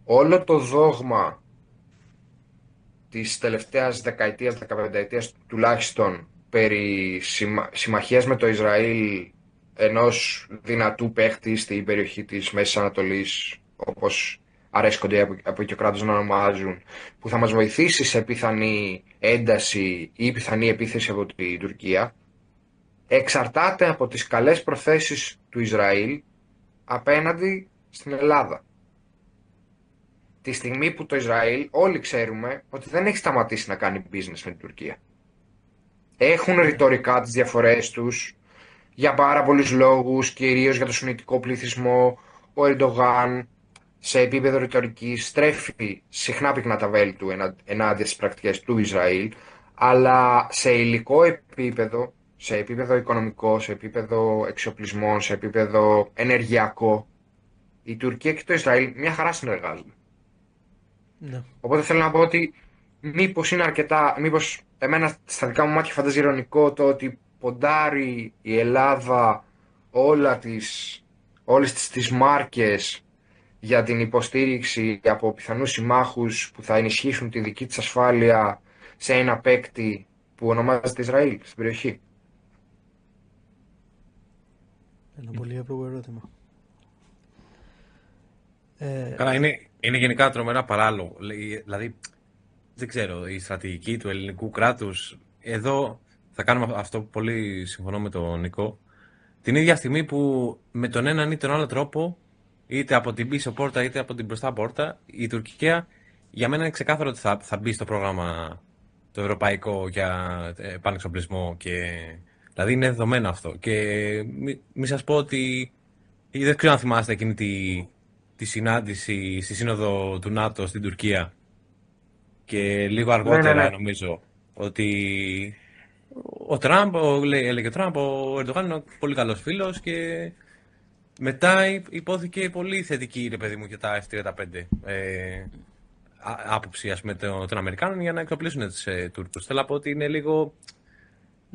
όλο το δόγμα της τελευταίας δεκαετίας, 15ετίας τουλάχιστον, περί συμμαχίας με το Ισραήλ, ενός δυνατού παίχτη στην περιοχή της Μέσης Ανατολής, όπως αρέσκονται από εκεί ο κράτος να ονομάζουν, που θα μας βοηθήσει σε πιθανή ένταση ή πιθανή επίθεση από την Τουρκία, εξαρτάται από τις καλές προθέσεις του Ισραήλ απέναντι στην Ελλάδα. Τη στιγμή που το Ισραήλ, όλοι ξέρουμε ότι δεν έχει σταματήσει να κάνει business με την Τουρκία. Έχουν ρητορικά τις διαφορές τους για πάρα πολλούς λόγους, κυρίως για το σουννιτικό πληθυσμό. Ο Ερντογάν σε επίπεδο ρητορικής στρέφει συχνά πυκνά τα βέλη του ενάντια στις πρακτικές του Ισραήλ, αλλά σε υλικό επίπεδο, σε επίπεδο οικονομικό, σε επίπεδο εξοπλισμών, σε επίπεδο ενεργειακό, η Τουρκία και το Ισραήλ μια χαρά συνεργάζονται. Ναι. Οπότε θέλω να πω ότι μήπως εμένα στα δικά μου μάτια φαντάζει ειρωνικό το ότι ποντάρει η Ελλάδα όλες τις μάρκες για την υποστήριξη από πιθανούς συμμάχους που θα ενισχύσουν τη δική της ασφάλεια σε ένα παίκτη που ονομάζεται Ισραήλ στην περιοχή. Ένα πολύ απλό ερώτημα. Καλά, είναι γενικά τρομερά παράλογο. Δηλαδή, δεν ξέρω, η στρατηγική του ελληνικού κράτους, εδώ θα κάνουμε αυτό που πολύ συμφωνώ με τον Νικό, την ίδια στιγμή που με τον έναν ή τον άλλο τρόπο, είτε από την πίσω πόρτα είτε από την μπροστά πόρτα, η Τουρκία για μένα είναι ξεκάθαρο ότι θα μπει στο πρόγραμμα το ευρωπαϊκό για επανεξοπλισμό δηλαδή είναι δεδομένο αυτό. Και μη σας πω ότι δεν ξέρω αν θυμάστε εκείνη τη συνάντηση στη σύνοδο του ΝΑΤΟ στην Τουρκία και λίγο αργότερα νομίζω ότι ο Τραμπ, έλεγε ο Τραμπ, ο Ερντογάν είναι πολύ καλός φίλος και μετά υπόθηκε πολύ θετική, ρε παιδί μου, για τα F-35 άποψη, ας πούμε, των Αμερικάνων για να εξοπλίσουν τους Τούρκους. Θέλω να πω ότι είναι λίγο...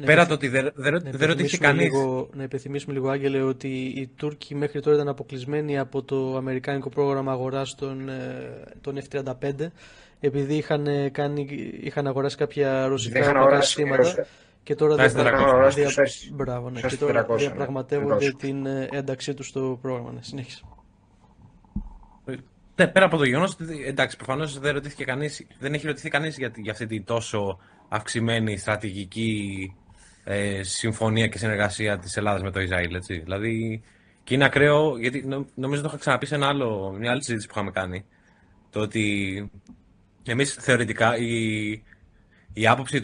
Πέρα το ότι δεν ρωτήθηκε κανείς. Να υπενθυμίσουμε λίγο, Άγγελε, ότι οι Τούρκοι μέχρι τώρα ήταν αποκλεισμένοι από το αμερικάνικο πρόγραμμα αγοράς των F-35, επειδή είχαν αγοράσει κάποια ρωσικά συστήματα και τώρα διαπραγματεύονται την ένταξή τους στο πρόγραμμα. Ναι, συνέχισε. Ναι, πέρα από το γεγονός ότι εντάξει, προφανώς δεν έχει ρωτηθεί κανείς για αυτή την τόσο αυξημένη στρατηγική συμφωνία και συνεργασία της Ελλάδας με το Ισραήλ. Έτσι. Δηλαδή, και είναι ακραίο, γιατί νομίζω το είχα ξαναπεί σε μια άλλη συζήτηση που είχαμε κάνει, το ότι εμείς θεωρητικά η άποψη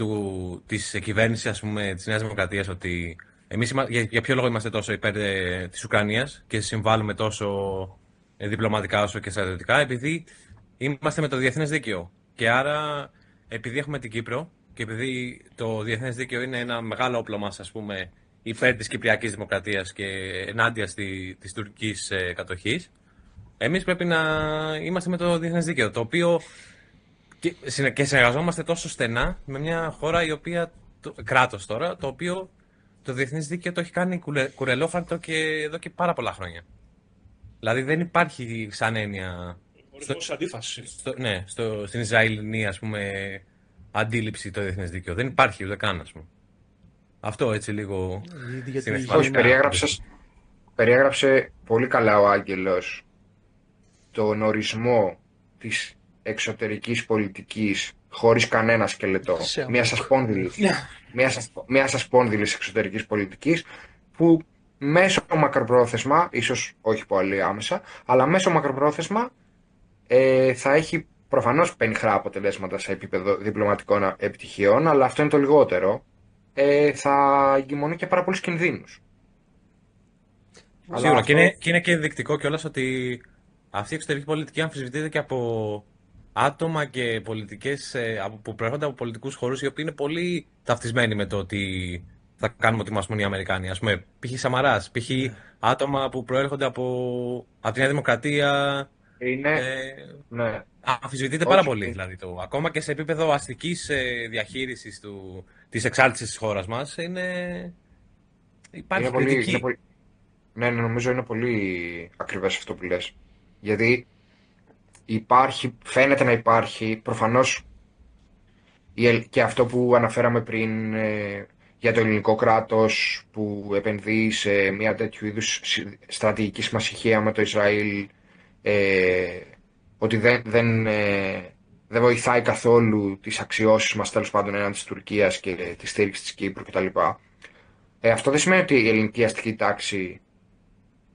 της κυβέρνησης, ας πούμε, της Νέας Δημοκρατίας, ότι εμείς για ποιο λόγο είμαστε τόσο υπέρ της Ουκρανίας και συμβάλλουμε τόσο διπλωματικά όσο και στρατιωτικά, επειδή είμαστε με το διεθνές δίκαιο. Και άρα, επειδή έχουμε την Κύπρο και επειδή το διεθνές δίκαιο είναι ένα μεγάλο όπλο μας, ας πούμε, υπέρ της Κυπριακής Δημοκρατίας και ενάντια της τουρκικής κατοχής, εμείς πρέπει να είμαστε με το διεθνές δίκαιο, το οποίο και συνεργαζόμαστε τόσο στενά με μια χώρα η οποία, κράτος τώρα, το οποίο το διεθνές δίκαιο το έχει κάνει κουρελόχαρτο και εδώ και πάρα πολλά χρόνια. Δηλαδή δεν υπάρχει σαν έννοια αντίφαση. Στην Ισραηλινή, ας πούμε, αντίληψη το διεθνές δίκαιο. Δεν υπάρχει ούτε καν, ας πούμε. Αυτό έτσι λίγο Όχι, περιέγραψε πολύ καλά ο Άγγελος τον ορισμό της εξωτερικής πολιτικής χωρίς κανένα σκελετό. Μια ασπόνδυλης εξωτερικής πολιτικής που μέσω μακροπρόθεσμα, ίσως όχι πολύ άμεσα, αλλά μέσω μακροπρόθεσμα θα έχει προφανώς πενιχρά αποτελέσματα σε επίπεδο διπλωματικών επιτυχιών, αλλά αυτό είναι το λιγότερο. Θα εγκυμονεί και πάρα πολλούς κινδύνους. Σίγουρα. Και είναι και ενδεικτικό κιόλας ότι αυτή η εξωτερική πολιτική αμφισβητείται και από άτομα και πολιτικές που προέρχονται από πολιτικούς χώρους οι οποίοι είναι πολύ ταυτισμένοι με το ότι θα κάνουμε ό,τι μας πούν οι Αμερικάνοι. Ας πούμε, π.χ. Σαμαράς, π.χ. άτομα που προέρχονται από τη Νέα Δημοκρατία. Είναι. Ναι. Αμφισβητείται πάρα πολύ. Δηλαδή, ακόμα και σε επίπεδο αστικής διαχείρισης της εξάρτησης της χώρας μας υπάρχει κριτική. Ναι, νομίζω είναι πολύ ακριβές αυτό που λες. Γιατί φαίνεται να υπάρχει προφανώς και αυτό που αναφέραμε πριν για το ελληνικό κράτος που επενδύει σε μια τέτοιου είδους στρατηγική συμμαχία με το Ισραήλ, ότι δεν βοηθάει καθόλου τις αξιώσεις μας, τέλος πάντων, έναντι της Τουρκίας και τη στήριξη της Κύπρου κτλ. Αυτό δεν σημαίνει ότι η ελληνική αστική τάξη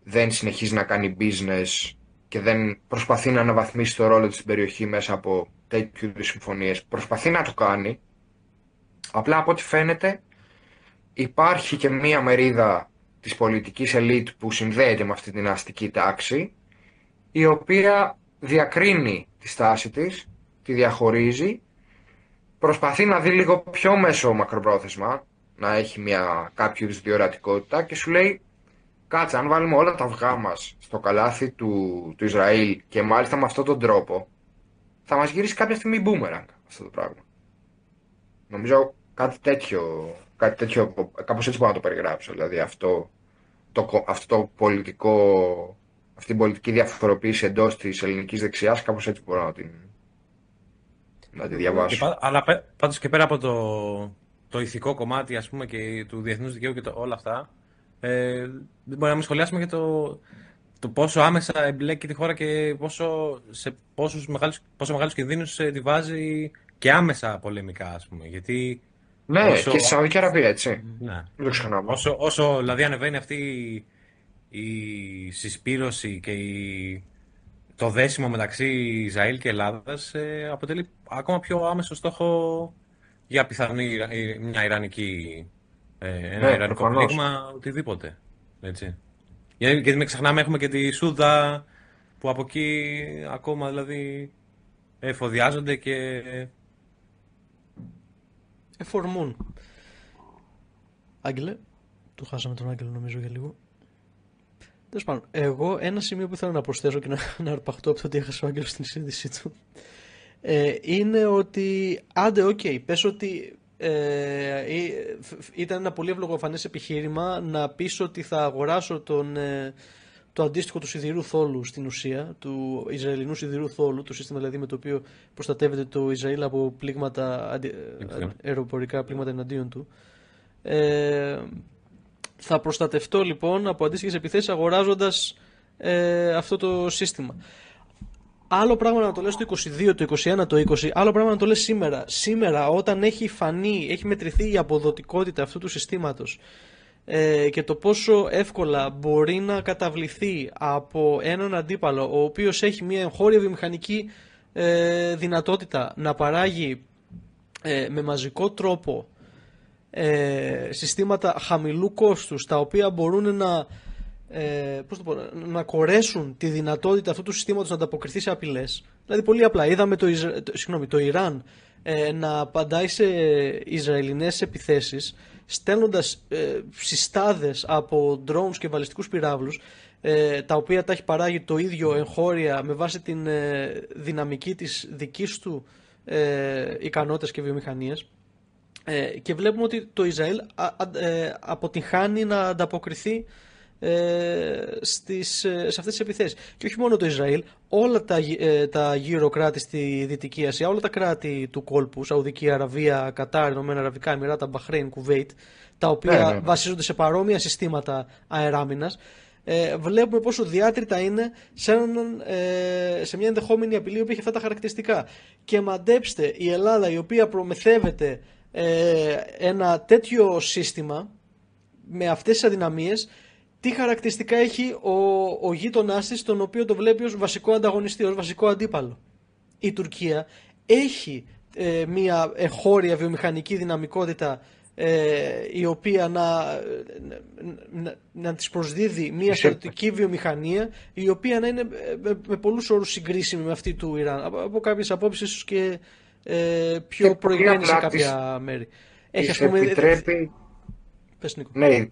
δεν συνεχίζει να κάνει business και δεν προσπαθεί να αναβαθμίσει το ρόλο της στην περιοχή μέσα από τέτοιου είδους συμφωνίες. Προσπαθεί να το κάνει. Απλά από ό,τι φαίνεται υπάρχει και μία μερίδα της πολιτικής ελίτ που συνδέεται με αυτή την αστική τάξη, η οποία διακρίνει τη στάση της, τη διαχωρίζει, προσπαθεί να δει λίγο πιο μέσο μακροπρόθεσμα, να έχει κάποιο είδους διορατικότητα και σου λέει, κάτσε, αν βάλουμε όλα τα αυγά μας στο καλάθι του Ισραήλ και μάλιστα με αυτόν τον τρόπο, θα μας γυρίσει κάποια στιγμή boomerang αυτό το πράγμα. Νομίζω κάτι τέτοιο, κάπως έτσι μπορώ να το περιγράψω. Δηλαδή αυτή την πολιτική διαφοροποίηση εντός της ελληνικής δεξιάς, κάπως έτσι μπορώ να τη διαβάσω. Αλλά πάντως και πέρα από το ηθικό κομμάτι, ας πούμε, και του διεθνούς δικαίου και όλα αυτά, δεν μπορεί να μην σχολιάσουμε για το πόσο άμεσα εμπλέκει τη χώρα και πόσο μεγάλους κινδύνους τη βάζει και άμεσα πολεμικά, ας πούμε. Γιατί ναι, και στη Σαουδική Αραβία, έτσι. Ναι. Δεν το ξεχνάμε. Όσο δηλαδή ανεβαίνει αυτή η συσπήρωση και το δέσιμο μεταξύ Ισραήλ και Ελλάδας, αποτελεί ακόμα πιο άμεσο στόχο για πιθανή ένα ιρανικό πλήγμα, οτιδήποτε. Έτσι. Γιατί μην ξεχνάμε, έχουμε και τη Σούδα που από εκεί ακόμα δηλαδή εφοδιάζονται και εφορμούν. Άγγελε, του χάσαμε τον Άγγελο νομίζω για λίγο. Τέλος πάντων, εγώ ένα σημείο που θέλω να προσθέσω και να αρπαχτώ από το ότι έχασε ο Άγγελος στην συνείδησή του, είναι ότι πες ότι ήταν ένα πολύ ευλογοφανές επιχείρημα να πεις ότι θα αγοράσω το αντίστοιχο του σιδηρού θόλου, στην ουσία του Ισραηλινού σιδηρού θόλου, το σύστημα δηλαδή με το οποίο προστατεύεται το Ισραήλ από αεροπορικά πλήγματα εναντίον του. Θα προστατευτώ λοιπόν από αντίστοιχες επιθέσεις αγοράζοντας αυτό το σύστημα. Άλλο πράγμα να το λες το 22, το 21, το 20, άλλο πράγμα να το λες σήμερα. Σήμερα, όταν έχει μετρηθεί η αποδοτικότητα αυτού του συστήματος και το πόσο εύκολα μπορεί να καταβληθεί από έναν αντίπαλο ο οποίος έχει μια εγχώρια βιομηχανική δυνατότητα να παράγει με μαζικό τρόπο συστήματα χαμηλού κόστους, τα οποία μπορούν να κορέσουν τη δυνατότητα αυτού του συστήματος να ανταποκριθεί σε απειλές. Δηλαδή πολύ απλά είδαμε το Ιράν να απαντάει σε Ισραηλινές επιθέσεις στέλνοντας συστάδες από drones και βαλιστικούς πυράβλους, τα οποία τα έχει παράγει το ίδιο εγχώρια με βάση την δυναμική της δικής του ικανότητας και βιομηχανίας, και βλέπουμε ότι το Ισραήλ αποτυγχάνει να ανταποκριθεί σε αυτές τις επιθέσεις. Και όχι μόνο το Ισραήλ, όλα τα γύρω κράτη στη Δυτική Ασία, όλα τα κράτη του κόλπου, Σαουδική Αραβία, Κατάρ, Ηνωμένα Αραβικά Εμιράτα, Μπαχρέιν, Κουβέιτ, τα οποία βασίζονται σε παρόμοια συστήματα αεράμινας, βλέπουμε πόσο διάτρητα είναι σε μια ενδεχόμενη απειλή που έχει αυτά τα χαρακτηριστικά. Και μαντέψτε, η Ελλάδα, η οποία προμηθεύεται ένα τέτοιο σύστημα με αυτές τις αδυναμίες, τι χαρακτηριστικά έχει ο γείτονάς της, τον οποίο το βλέπει ως βασικό ανταγωνιστή, ως βασικό αντίπαλο. Η Τουρκία έχει μια εγχώρια βιομηχανική δυναμικότητα η οποία να της προσδίδει μια στρατιωτική βιομηχανία η οποία να είναι με πολλούς όρους συγκρίσιμη με αυτή του Ιράν, από κάποιες απόψεις ίσως και πιο προηγμένη σε κάποια μέρη. Έχει, ας πούμε, επιτρέπει... Πες, Νίκο. Ναι,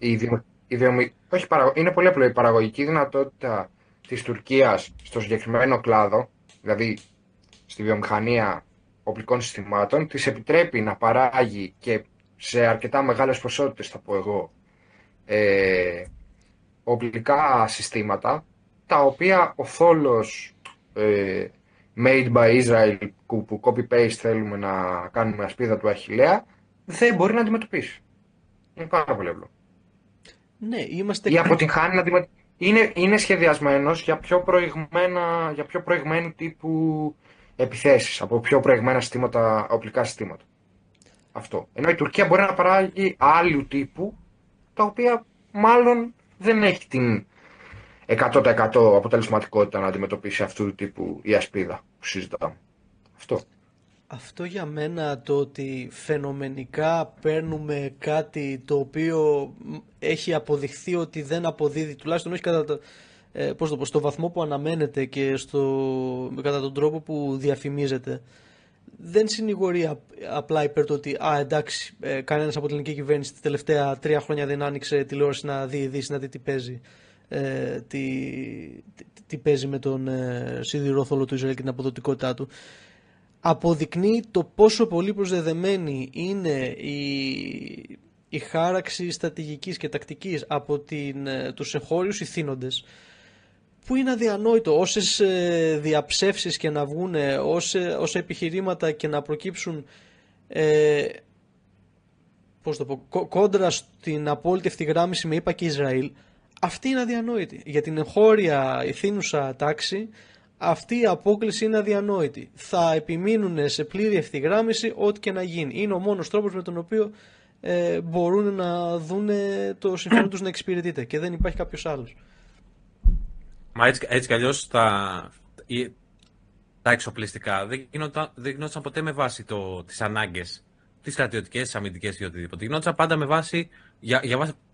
είναι πολύ απλό. Η παραγωγική δυνατότητα της Τουρκίας στο συγκεκριμένο κλάδο, δηλαδή στη βιομηχανία οπλικών συστημάτων, της επιτρέπει να παράγει και σε αρκετά μεγάλες ποσότητες, θα πω εγώ, οπλικά συστήματα, τα οποία ο θόλος made by Israel, που copy-paste θέλουμε να κάνουμε ασπίδα του Αχιλλέα, δεν μπορεί να αντιμετωπίσει. Είναι πάρα πολύ απλό. Ναι, είμαστε... Ή αποτυγχάνει να αντιμετωπίσει. Είναι σχεδιασμένος για πιο προηγμένου τύπου επιθέσεις, από πιο προηγμένα συστήματα, οπλικά συστήματα. Αυτό. Ενώ η Τουρκία μπορεί να παράγει άλλου τύπου, τα οποία μάλλον δεν έχει την 100% αποτελεσματικότητα να αντιμετωπίσει αυτού του τύπου η ασπίδα που συζητάμε. Αυτό για μένα, το ότι φαινομενικά παίρνουμε κάτι το οποίο έχει αποδειχθεί ότι δεν αποδίδει, τουλάχιστον όχι κατά στο βαθμό που αναμένεται και κατά τον τρόπο που διαφημίζεται, δεν συνηγορεί απλά υπέρ του ότι εντάξει, κανένας από την ελληνική κυβέρνηση τα τελευταία 3 χρόνια δεν άνοιξε τηλεόραση να δει ειδήσεις, να δει τι παίζει. Τι παίζει με τον σιδηρόθωλο του Ισραήλ και την αποδοτικότητά του. Αποδεικνύει το πόσο πολύ προσδεδεμένη είναι η χάραξη στρατηγικής και τακτικής από τους εγχώριους ηθήνοντες, που είναι αδιανόητο. Όσες διαψεύσεις και να βγουν, όσα επιχειρήματα και να προκύψουν κόντρα στην απόλυτη ευθυγράμμιση με ΗΠΑ και Ισραήλ, αυτή είναι αδιανόητη. Για την εγχώρια ηθήνουσα τάξη αυτή η απόκληση είναι αδιανόητη. Θα επιμείνουν σε πλήρη ευθυγράμμιση ό,τι και να γίνει. Είναι ο μόνος τρόπος με τον οποίο μπορούν να δουν το συμφέρον τους να εξυπηρετείται και δεν υπάρχει κάποιος άλλος. Μα έτσι κι αλλιώς τα εξοπλιστικά δεν γινόταν ποτέ με βάση τις ανάγκες, τις στρατιωτικές, τις αμυντικές ή οτιδήποτε. Γινόταν πάντα με βάση,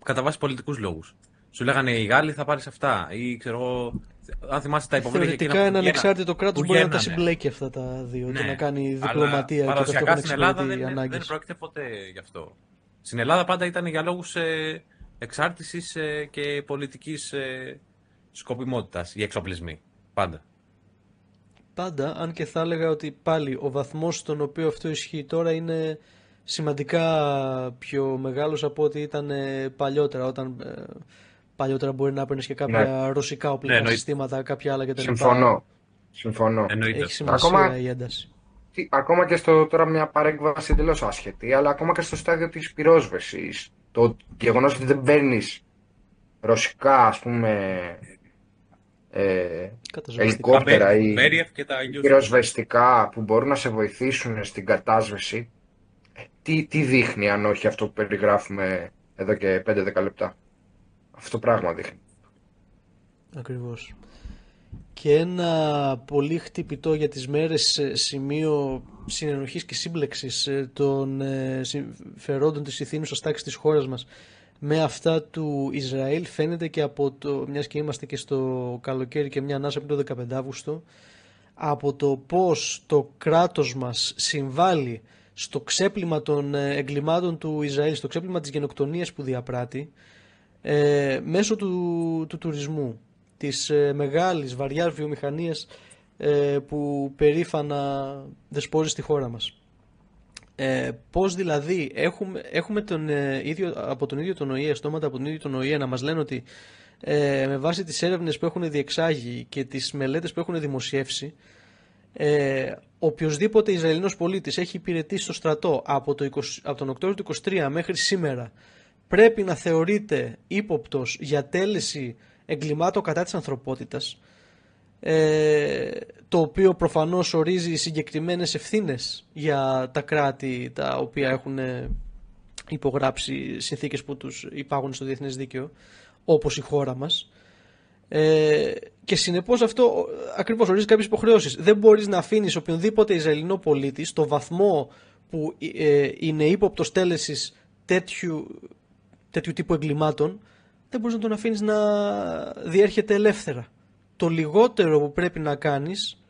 κατά βάση πολιτικούς λόγους. Σου λέγανε οι Γάλλοι θα πάρεις αυτά ή ξέρω εγώ, αν θυμάσαι τα υποβρύχια. Θεωρητικά ένα ανεξάρτητο κράτος μπορεί να τα συμπλέκει αυτά τα δύο, ναι, και να κάνει διπλωματία και παραδοσιακά στην Ελλάδα δεν πρόκειται ποτέ γι' αυτό. Στην Ελλάδα πάντα ήταν για λόγους εξάρτησης και πολιτικής σκοπιμότητας οι εξοπλισμοί. Πάντα, αν και θα έλεγα ότι πάλι ο βαθμός στον οποίο αυτό ισχύει τώρα είναι σημαντικά πιο μεγάλος από ό,τι ήταν παλιότερα, όταν παλιότερα μπορεί να έπαιρνες και κάποια ρωσικά οπλικά συστήματα, κάποια άλλα κτλ. Συμφωνώ. Έχει σημασία η ένταση. Ακόμα και τώρα μια παρέκβαση εντελώς άσχετη, αλλά ακόμα και στο στάδιο της πυρόσβεσης, το γεγονός ότι δεν παίρνεις ρωσικά, ας πούμε, ελικόπτερα ή πυροσβεστικά που μπορούν να σε βοηθήσουν στην κατάσβεση, τι δείχνει αν όχι αυτό που περιγράφουμε εδώ και 5-10 λεπτά. Αυτό πράγμα δείχνει. Ακριβώς. Και ένα πολύ χτυπητό για τις μέρες σημείο συνενοχής και σύμπλεξης των συμφερόντων της ηθήνουσας τάξης της χώρας μας με αυτά του Ισραήλ φαίνεται και από μιας και είμαστε και στο καλοκαίρι και μια ανάσα πριν το 15 Αύγουστο, από το πώς το κράτος μας συμβάλλει στο ξέπλυμα των εγκλημάτων του Ισραήλ, στο ξέπλυμα της γενοκτονίας που διαπράττει, μέσω του τουρισμού, της μεγάλης βαριάς βιομηχανίας που περήφανα δεσπόζει στη χώρα μας. Πώς δηλαδή έχουμε από τον ίδιο τον ΟΗΕ, στόματα από τον ίδιο τον ΟΗΕ να μας λένε ότι με βάση τις έρευνες που έχουν διεξάγει και τις μελέτες που έχουν δημοσιεύσει, οποιοσδήποτε Ισραηλινός πολίτης έχει υπηρετήσει στο στρατό από τον Οκτώβριο του 23 μέχρι σήμερα πρέπει να θεωρείται ύποπτος για τέλεση εγκλημάτων κατά της ανθρωπότητας, το οποίο προφανώς ορίζει συγκεκριμένες ευθύνες για τα κράτη τα οποία έχουν υπογράψει συνθήκες που τους υπάγουν στο διεθνές δίκαιο, όπως η χώρα μας, και συνεπώς αυτό ακριβώς ορίζει κάποιες υποχρεώσεις. Δεν μπορείς να αφήνεις οποιονδήποτε Ισραηλινό πολίτη στο βαθμό που είναι ύποπτος τέλεσης τέτοιου τύπου εγκλημάτων, δεν μπορείς να τον αφήνεις να διέρχεται ελεύθερα. Το λιγότερο που πρέπει να κάνεις,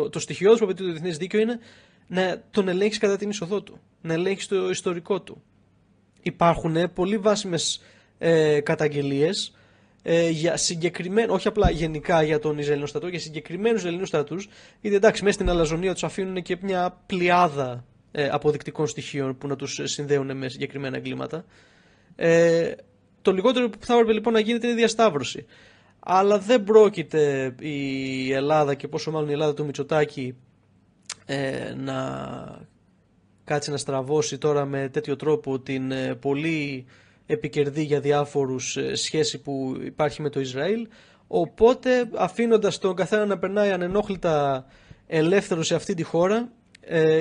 το στοιχειώδες που απαιτεί το διεθνές δίκαιο είναι να τον ελέγχεις κατά την είσοδό του, να ελέγχεις το ιστορικό του. Υπάρχουν πολύ βάσιμες καταγγελίες για συγκεκριμένο, όχι απλά γενικά για τον Ισραηλινό στρατό, για συγκεκριμένους Ισραηλινούς στρατούς, γιατί εντάξει, μέσα στην αλαζονία τους αφήνουν και μια πλειάδα αποδεικτικών στοιχείων που να τους συνδέουν με συγκεκριμένα εγκλήματα. Το λιγότερο που θα έπρεπε λοιπόν να γίνεται είναι η διασταύρωση. Αλλά δεν πρόκειται η Ελλάδα, και πόσο μάλλον η Ελλάδα του Μητσοτάκη, να κάτσει να στραβώσει τώρα με τέτοιο τρόπο την πολύ επικερδή για διάφορους σχέση που υπάρχει με το Ισραήλ. Οπότε, αφήνοντας τον καθένα να περνάει ανενόχλητα ελεύθερο σε αυτή τη χώρα,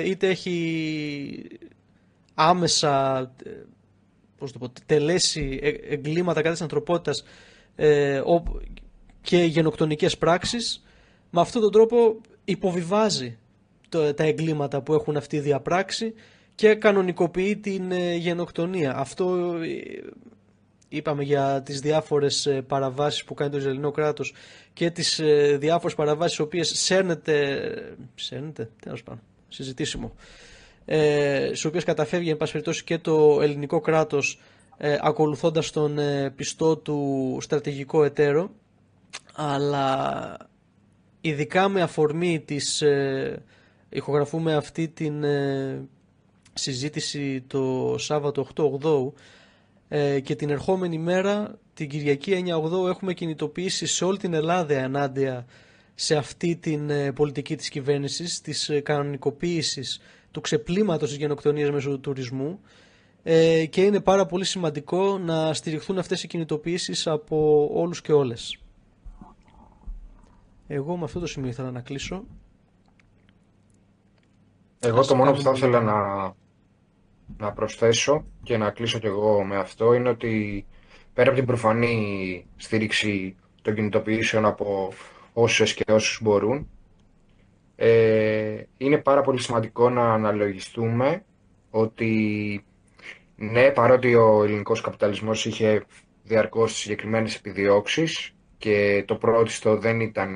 είτε έχει άμεσα τελέσει εγκλήματα κατά της ανθρωπότητας και γενοκτονικές πράξεις, με αυτόν τον τρόπο υποβιβάζει τα εγκλήματα που έχουν αυτοί διαπράξει και κανονικοποιεί την γενοκτονία. Αυτό είπαμε για τις διάφορες παραβάσεις που κάνει το Ισραηλινό κράτος και τις διάφορες παραβάσεις τις οποίες σέρνεται, τέλος πάντων, συζητήσιμο, στις οποίες καταφεύγει εν πάση περιπτώσει και το ελληνικό κράτος, ακολουθώντας τον πιστό του στρατηγικό εταίρο, αλλά ειδικά με αφορμή της ηχογραφούμε αυτή την συζήτηση το Σάββατο 8/8 και την ερχόμενη μέρα, την Κυριακή 9/8, έχουμε κινητοποιήσει σε όλη την Ελλάδα ενάντια σε αυτή την πολιτική της κυβέρνησης, της κανονικοποίησης του ξεπλήματος της γενοκτονίας μέσω του τουρισμού, και είναι πάρα πολύ σημαντικό να στηριχθούν αυτές οι κινητοποιήσεις από όλους και όλες. Εγώ με αυτό το σημείο ήθελα να κλείσω. Εγώ το μόνο που θα ήθελα να προσθέσω και να κλείσω κι εγώ με αυτό είναι ότι πέρα από την προφανή στήριξη των κινητοποιήσεων από όσες και όσους μπορούν, είναι πάρα πολύ σημαντικό να αναλογιστούμε ότι ναι, παρότι ο ελληνικός καπιταλισμός είχε διαρκώς συγκεκριμένες επιδιώξεις και το πρώτιστο δεν ήταν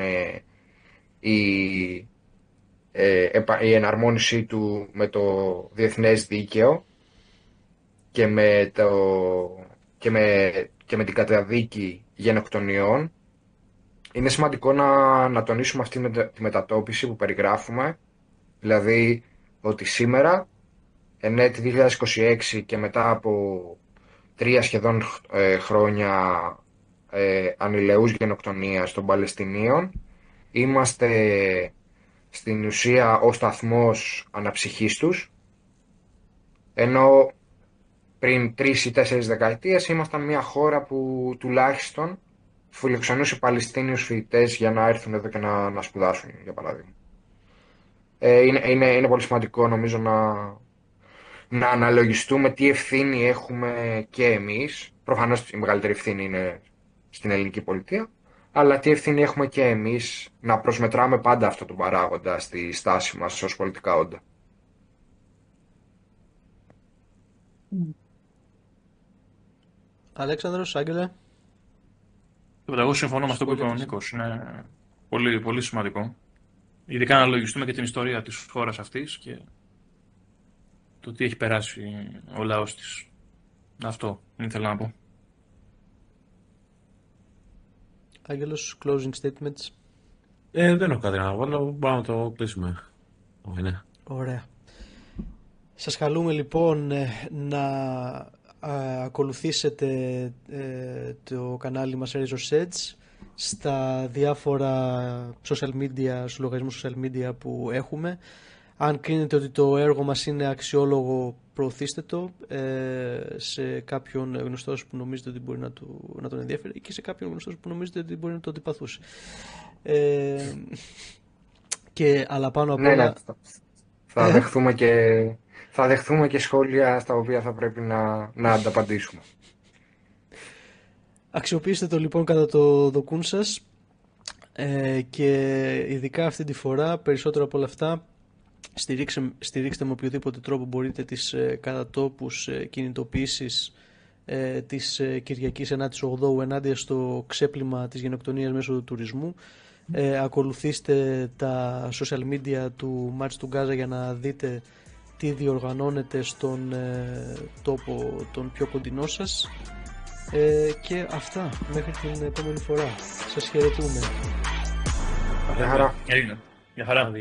η εναρμόνισή του με το διεθνές δίκαιο και με την καταδίκη γενοκτονιών, είναι σημαντικό να τονίσουμε αυτή τη μετατόπιση που περιγράφουμε, δηλαδή ότι σήμερα, εν έτη 2026 και μετά από 3 σχεδόν χρόνια ανηλαιούς γενοκτονίας των Παλαιστινίων, είμαστε στην ουσία ο σταθμός αναψυχής τους, ενώ πριν 3 ή 4 δεκαετίες ήμασταν μια χώρα που τουλάχιστον φιλοξενούσε Παλαιστίνιους φοιτητές για να έρθουν εδώ και να σπουδάσουν, για παράδειγμα. Είναι πολύ σημαντικό, νομίζω, να αναλογιστούμε τι ευθύνη έχουμε και εμείς. Προφανώς η μεγαλύτερη ευθύνη είναι στην ελληνική πολιτεία, αλλά τι ευθύνη έχουμε και εμείς να προσμετράμε πάντα αυτό το παράγοντα στη στάση μας ως πολιτικά όντα. Αλέξανδρος, Άγγελε. Εγώ συμφωνώ με αυτό που είπε ο Νίκος. Είναι πολύ, πολύ σημαντικό. Ειδικά να αναλογιστούμε και την ιστορία της χώρας αυτής και το τι έχει περάσει ο λαός της. Αυτό ήθελα να πω. Άγγελος, closing statements. Δεν έχω κάτι να βάλω, μπορούμε να το κλείσουμε. Ωραία. Σας καλούμε λοιπόν να ακολουθήσετε το κανάλι μας Razor's Edge στα διάφορα social media, στους λογαριασμούς social media που έχουμε. Αν κρίνετε ότι το έργο μας είναι αξιόλογο, προωθήστε το σε κάποιον γνωστό που νομίζετε ότι μπορεί να τον ενδιαφέρει και σε κάποιον γνωστό που νομίζετε ότι μπορεί να το αντιπαθούσε. Αλλά πάνω απ' όλα... Ναι, θα δεχθούμε και σχόλια στα οποία θα πρέπει να ανταπαντήσουμε. Αξιοποιήστε το λοιπόν κατά το δοκούν σας, και ειδικά αυτή τη φορά περισσότερο από όλα αυτά Στηρίξτε με οποιοδήποτε τρόπο μπορείτε τις κατά τόπους κινητοποιήσεις της Κυριακής 9ης-8ου ενάντια στο ξέπλυμα της γενοκτονίας μέσω του τουρισμού. Ακολουθήστε τα social media του Match του Γκάζα για να δείτε τι διοργανώνεται στον τόπο τον πιο κοντινό σας. Και αυτά, μέχρι την επόμενη φορά. Σας χαιρετούμε. Γεια χαρά.